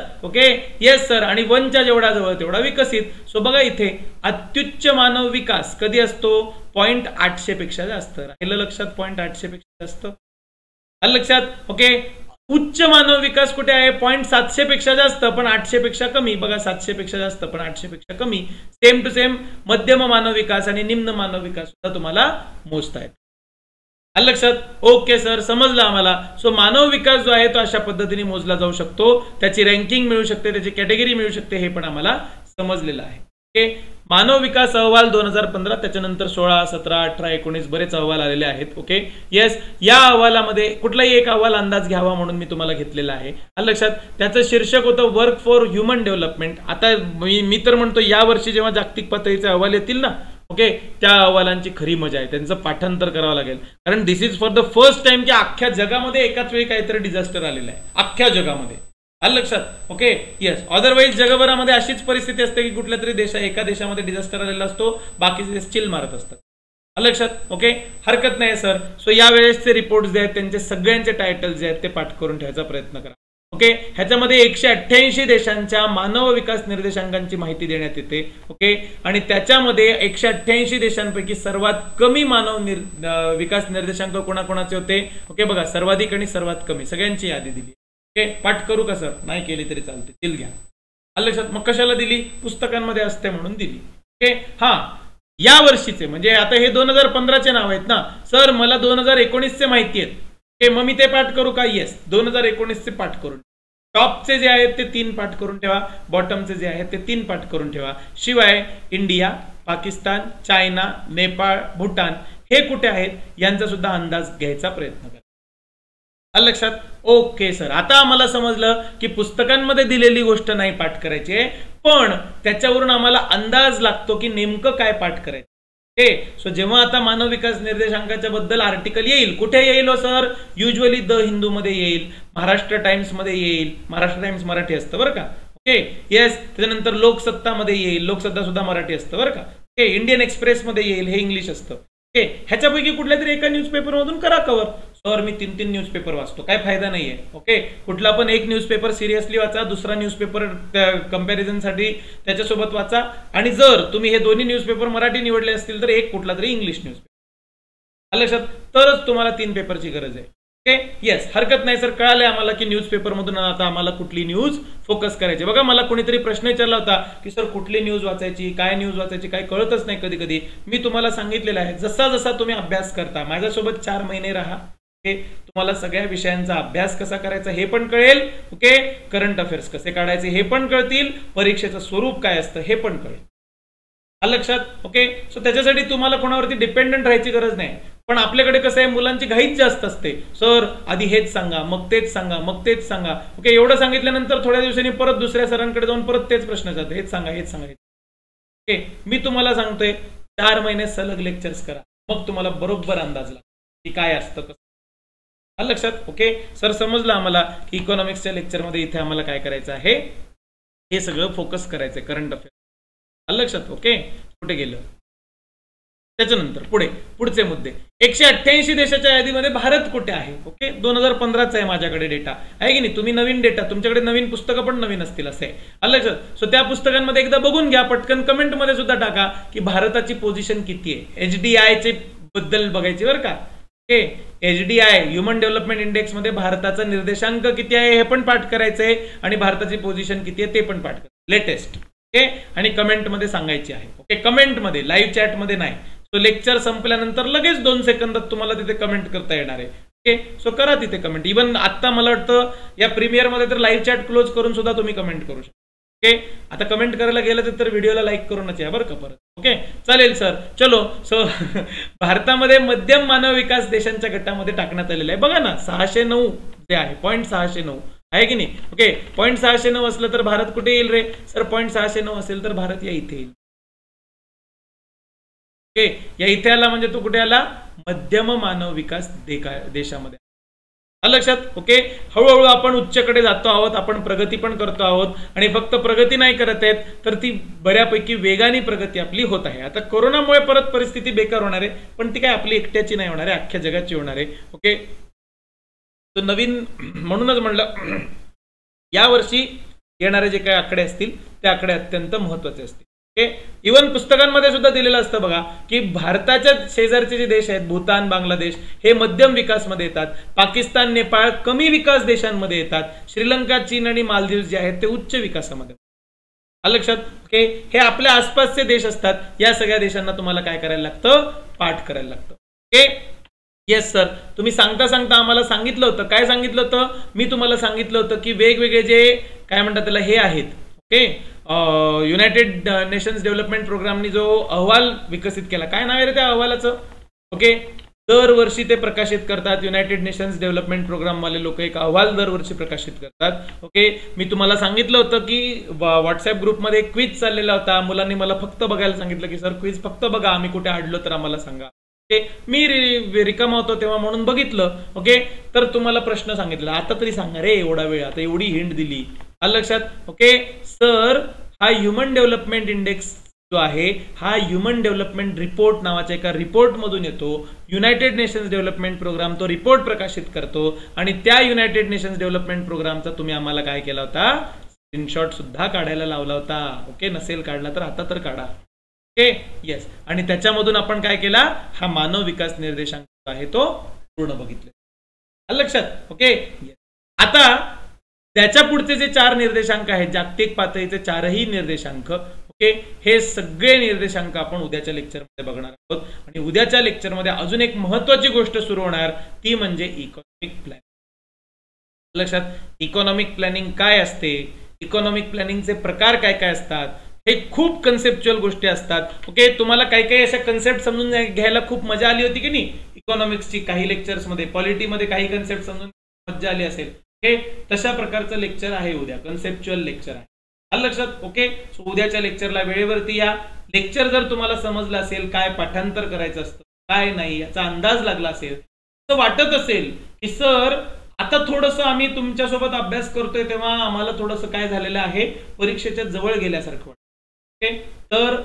Speaker 1: Yes sir. आणि 1च्या जेवढ्या जवळ तेवढा विकसित. सो बघा इथे अत्युच्च मानव विकास कधी असतो? 0.800 पेक्षा जास्त. राहिलं लक्षात. 0.800 पेक्षा जास्त. आलं लक्षात. उच्च मानव विकास कुठे आहे? 0.700 पेक्षा जास्त पण 800 पेक्षा कमी. बघा 700 पेक्षा जास्त पण 800 पेक्षा कमी. सेम टू सेम मध्यम मानव विकास आणि निम्न मानव विकास सुद्धा तुम्हाला मोजता येतो. आलं लक्षात. ओके सर समजलं आम्हाला. सो मानव विकास जो आहे तो अशा पद्धतीने मोजला जाऊ शकतो. त्याची रँकिंग मिळू शकते त्याची कॅटेगरी मिळू शकते हे पण आम्हाला समजलेलं आहे. मानव विकास अहवाल 2015 त्याच्यानंतर 16, 17, 18, 19 बरेच अहवाल आलेले आहेत. येस. या अहवालामध्ये कुठलाही एक अहवाल अंदाज घ्यावा म्हणून मी तुम्हाला घेतलेला आहे. आलं लक्षात. त्याचं शीर्षक होतं वर्क फॉर ह्युमन डेव्हलपमेंट. आता मी तर म्हणतो या वर्षी जेव्हा जागतिक पातळीचे अहवाल येतील ना त्या अहवालांची खरी मजा आहे. त्यांचं पाठांतर करावं लागेल कारण this is for the first time की अख्ख्या जगामध्ये एकाच वेळी काहीतरी डिझास्टर आलेला आहे अख्ख्या जगामध्ये. आलं लक्षात. येस. अदरवाईज जगभरामध्ये अशीच परिस्थिती असते की कुठल्या तरी एका देशामध्ये डिझास्टर आलेला असतो बाकीचे देश चिल मारत असतात. आलं लक्षात. हरकत नाही सर. सो या वेळेसचे रिपोर्ट जे आहेत त्यांचे सगळ्यांचे टायटल जे आहेत ते पाठ करून ठेवायचा प्रयत्न करा. ह्याच्यामध्ये 188 देशांच्या मानव विकास निर्देशांकांची माहिती देण्यात येते. आणि त्याच्यामध्ये 188 देशांपैकी सर्वात कमी मानव विकास निर्देशांक कोणाकोणाचे होते? बघा सर्वाधिक आणि सर्वात कमी सगळ्यांची यादी दिली. पाठ करू का सर? नाही केली तरी चालते. चिल घ्या. आलं लक्षात. मग कशाला दिली? पुस्तकांमध्ये असते म्हणून दिली. या वर्षीचे म्हणजे आता हे 2015चे नाव आहेत ना सर. मला 2019चे माहिती आहेत. मग मी ते पाठ करू का? येस. 2019चे पाठ करून टॉपचे जे आहेत ते 3 पाठ करून ठेवा. बॉटमचे जे आहेत ते 3 पाठ करून ठेवा. शिवाय इंडिया, पाकिस्तान, चायना, नेपाळ, भूटान हे कुठे आहेत यांचा सुद्धा अंदाज घ्यायचा प्रयत्न करा. आलं लक्षात? ओके सर, आता आम्हाला समजलं की पुस्तकांमध्ये दिलेली गोष्ट नाही पाठ करायची आहे, पण त्याच्यावरून आम्हाला अंदाज लागतो की नेमकं काय पाठ करायचं. सो जेव्हा आता मानव विकास निर्देशांकाच्या बद्दल आर्टिकल येईल, कुठे येईल हो सर? युजली द हिंदू मध्ये येईल, महाराष्ट्र टाइम्स मध्ये येईल. महाराष्ट्र टाइम्स मराठी असतं बरं का. Okay yes. त्याच्यानंतर लोकसत्ता मध्ये येईल, लोकसत्ता सुद्धा मराठी असतं बरं का. ओके इंडियन एक्सप्रेस मध्ये येईल, हे इंग्लिश असतं. ओके ह्याच्यापैकी कुठल्या तरी एका न्यूजपेपर मधून करा कव्हर. सर मी 3 न्यूजपेपर वाचतो, काय फायदा नाहीये. ओके कुठला पण एक न्यूजपेपर सिरियसली वाचा, दुसरा न्यूजपेपर कंपॅरिझन साठी त्याच्यासोबत वाचा, आणि जर तुम्ही हे दोन्ही न्यूजपेपर मराठी निवडले असतील तर एक कुठला तरी इंग्लिश न्यूजपेपर. लक्षात? तरच तुम्हाला 3 पेपरची गरज आहे. ओके येस, हरकत नाही सर, कळाले आम्हाला की न्यूजपेपर मधून आता आम्हाला कुठली न्यूज फोकस करायची. बघा मला कोणीतरी प्रश्न विचारला होता की सर कुठली न्यूज वाचायची, काय न्यूज वाचायची, काय कळतच नाही कधी कधी. मी तुम्हाला सांगितलेलं आहे, जसा जसा तुम्ही अभ्यास करता, माझ्यासोबत 4 महिने राहा. तुम्हाला सगळ्या विषयांचा अभ्यास कसा करायचा हे पण कळेल. ओके करंट अफेअर्स कसे काढायचे हे पण कळतील, परीक्षेचं स्वरूप काय असतं हे पण कळेल. लक्षात? ओके सो त्याच्यासाठी तुम्हाला कोणावरती डिपेंडंट राहायची गरज नाही. पण आपल्याकडे कसं आहे, मुलांची घाईच जास्त असते. सर आधी हेच सांगा, मग तेच सांगा, मग तेच सांगा. ओके एवढं सांगितल्यानंतर थोड्या दिवसांनी परत दुसऱ्या सरांकडे जाऊन परत तेच प्रश्न जातो, हेच सांगा, हेच सांगा. ओके मी तुम्हाला सांगतोय 4 महिने सलग लेक्चर्स करा, मग तुम्हाला बरोबर अंदाज लागतो की काय असतं कसं. लक्षात? ओके सर समजलं आम्हाला की इकॉनॉमिक्सच्या लेक्चरमध्ये इथे आम्हाला काय करायचं आहे, हे सगळं फोकस करायचंय करंट अफेअर. लक्षात? ओके कुठे गेलं? त्याच्यानंतर पुढचे मुद्दे. 188 देशाच्या यादीमध्ये भारत कुठे आहे? ओके 2015चा आहे माझ्याकडे डेटा आहे की नाही. तुम्ही नवीन डेटा, तुमच्याकडे नवीन पुस्तकं पण नवीन असतील असे. लक्षात? सो त्या पुस्तकांमध्ये एकदा बघून घ्या, पटकन कमेंटमध्ये सुद्धा टाका की भारताची पोझिशन किती आहे. HDI चे बद्दल बघायची बरं का. HDI ह्युमन डेव्हलपमेंट इंडेक्स मध्ये भारताचा निर्देशांक किती आहे हे पण पाठ करायचंय, आणि भारताची पोझिशन किती आहे ते पण पाठ करायचं लेटेस्ट. ओके आणि कमेंट मध्ये सांगायची आहे. ओके कमेंट मध्ये, लाईव्ह चॅट मध्ये नाही. सो लेक्चर संपल्यानंतर लगेच 2 सेकंदात तुम्हाला तिथे कमेंट करता येणार आहे. ओके सो करा तिथे कमेंट. इव्हन आता मला वाटतं या प्रीमियर मध्ये तर लाईव्ह चॅट क्लोज करून सुद्धा तुम्ही कमेंट करू शकता. ओके आता कमेंट करायला गेलं तर व्हिडिओला लाईक करूनच या बरं का परत. ओके चालेल सर. चलो सो भारतामध्ये मध्यम मानव विकास देशांच्या गटामध्ये टाकण्यात आलेलं आहे. बघा ना 609 जे आहे, 0.609 आहे की नाही. ओके 0.609 असलं तर भारत कुठे येईल रे सर? 0.609 असेल तर भारत या इथे येईल. ओके या इथे आला म्हणजे तो कुठे आला? मध्यम मानव विकास देशामध्ये. लक्षात? ओके हळूहळू आपण उच्चकडे जातो आहोत, आपण प्रगती पण करतो आहोत, आणि फक्त प्रगती नाही करत आहेत तर ती बऱ्यापैकी वेगाने प्रगती आपली होत आहे. आता कोरोनामुळे परत परिस्थिती बेकार होणार आहे, पण ती काय आपली एकट्याची नाही होणार आहे, अख्ख्या जगाची होणार आहे. ओके तो नवीन म्हणूनच म्हणलं यावर्षी येणारे जे काही आकडे असतील ते आकडे अत्यंत महत्वाचे असतील. इव्हन पुस्तकांमध्ये सुद्धा दिलेलं असतं बघा की भारताच्या शेजारचे जे देश आहेत, भूतान, बांगलादेश हे मध्यम विकासमध्ये येतात, पाकिस्तान, नेपाळ कमी विकास देशांमध्ये येतात, श्रीलंका, चीन आणि मालदीव जे आहेत ते उच्च विकासामध्ये. लक्षात? ओके हे आपल्या आसपासचे देश असतात. या सगळ्या देशांना तुम्हाला काय करायला लागतं? पाठ करायला लागतं. ओके येस सर, तुम्ही सांगता सांगता आम्हाला सांगितलं होतं, काय सांगितलं होतं? मी तुम्हाला सांगितलं होतं की वेगवेगळे जे काय म्हणतात त्याला हे आहेत. ओके युनायटेड नेशन्स डेव्हलपमेंट प्रोग्रामनी जो अहवाल विकसित केला, काय नाव आहे रे त्या अहवालाचं? ओके दरवर्षी ते प्रकाशित करतात. युनायटेड नेशन्स डेव्हलपमेंट प्रोग्राम वाले लोक एक अहवाल दरवर्षी प्रकाशित करतात. ओके मी तुम्हाला सांगितलं होतं की व्हॉट्सअप ग्रुपमध्ये क्विज चाललेला होता, मुलांनी मला फक्त बघायला सांगितलं की सर क्विज फक्त बघा, आम्ही कुठे अडलो तर आम्हाला सांगा. ओके मी रिकामा होतो तेव्हा म्हणून बघितलं. ओके तर तुम्हाला प्रश्न सांगितला, आता तरी सांगा रे, एवढा वेळ, आता एवढी हिंट दिली. लक्षात? ओके सर हा ह्युमन डेव्हलपमेंट इंडेक्स जो आहे हा ह्युमन डेव्हलपमेंट रिपोर्ट नावाच्या एका रिपोर्ट मधून येतो. युनायटेड नेशन्स डेव्हलपमेंट प्रोग्राम तो रिपोर्ट प्रकाशित करतो, आणि त्या युनायटेड नेशन्स डेव्हलपमेंट प्रोग्रामचा तुम्ही आम्हाला काय केला होता? स्क्रीनशॉट सुद्धा काढायला लावला होता. ओके नसेल काढला तर आता तर काढा. ओके येस आणि त्याच्यामधून आपण काय केला? हा मानव विकास निर्देशांक आहे तो पूर्ण बघितले. लक्षात? ओके आता त्याच्या पुढचे जे 4 निर्देशांक आहेत, जागतिक पातळीचे 4ही निर्देशांक, ओके हे सगळे निर्देशांक आपण उद्याच्या लेक्चरमध्ये बघणार आहोत. आणि उद्याच्या लेक्चरमध्ये अजून एक महत्त्वाची गोष्ट सुरू होणार, ती म्हणजे इकॉनॉमिक प्लॅनिंग. लक्षात? इकॉनॉमिक प्लॅनिंग काय असते, इकॉनॉमिक प्लॅनिंगचे प्रकार काय काय असतात हे खूप कन्सेप्च्युअल गोष्टी असतात. ओके, तुम्हाला काही काही अशा कन्सेप्ट समजून घ्यायला खूप मजा आली होती की नाही इकॉनॉमिक्सची काही लेक्चर्समध्ये, पॉलिटीमध्ये काही कन्सेप्ट समजून मजा आली असेल. ओके, तशा प्रकारचं लेक्चर आहे उद्या, कन्सेप्च्युअल लेक्चर आहे. आलं लक्षात? ओके, सो उद्याच्या लेक्चरला वेळेवरती या. लेक्चर जर तुम्हाला समजलं असेल, काय पाठांतर करायचं असतं काय नाही याचा अंदाज लागला असेल, तर वाटत असेल की सर आता थोडंसं आम्ही तुमच्यासोबत अभ्यास करतोय तेव्हा आम्हाला थोडंसं काय झालेलं आहे, परीक्षेच्या जवळ गेल्यासारखं वाटतं. ओके, तर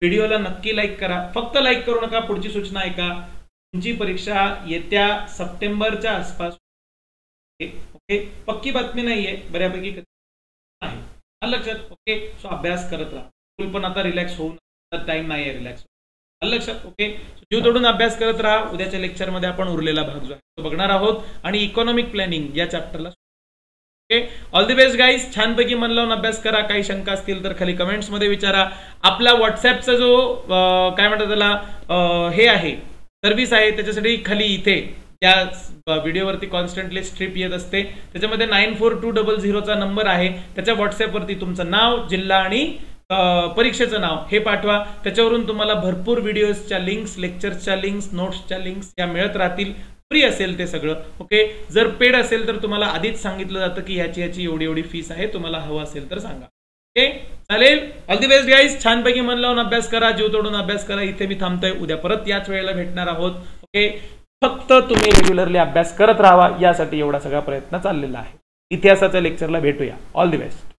Speaker 1: व्हिडिओला नक्की लाईक करा. फक्त लाईक करू नका, पुढची सूचना ऐका. तुमची परीक्षा येत्या सप्टेंबरच्या आसपास. ओके, पक्की बातमी नाहीये, बऱ्यापैकी आहे. लक्षात? ओके, सो अभ्यास करत राहा. स्कूल पण आता रिलॅक्स होऊन टाइम नाही आहे रिलॅक्स. लक्षात? ओके, जीव तोडून अभ्यास करत राहा. उद्याच्या लेक्चरमध्ये आपण उरलेला भाग जो आहे तो बघणार आहोत आणि इकॉनॉमिक प्लॅनिंग या चॅप्टरला. Okay, all the best guys. छानपैकी मन लावून अभ्यास करा. काही शंका असतील तर खाली कमेंट्स मध्ये विचारा. आपला व्हॉट्सअपचा जो काय म्हणतात त्याला हे आहे सर्व्हिस आहे, त्याच्यासाठी खाली इथे त्या व्हिडिओवरती कॉन्स्टंटली स्ट्रिप येत असते, त्याच्यामध्ये 942000चा नंबर आहे. त्याच्या व्हॉट्सअपवरती तुमचं नाव, जिल्हा आणि परीक्षेचं नाव हे पाठवा. त्याच्यावरून तुम्हाला भरपूर व्हिडिओजच्या लिंक्स, लेक्चर्सच्या लिंक्स, नोट्सच्या लिंक्स या मिळत राहतील. फ्री असेल ते सगळं. ओके, जर पेड असेल तर तुम्हाला आधीच सांगितलं जातं की याची एवढी एवढी फीस आहे, तुम्हाला हवं असेल तर सांगा. ओके, चालेल. All the best guys. छानपैकी मन लावून अभ्यास करा, जीव तोडून अभ्यास करा. इथे मी थांबतोय. उद्या परत याच वेळेला भेटणार आहोत. ओके, फक्त तुम्ही रेग्युलरली अभ्यास करत राहावा यासाठी एवढा सगळा प्रयत्न चाललेला आहे. इतिहासाच्या लेक्चरला भेटूया. All the best.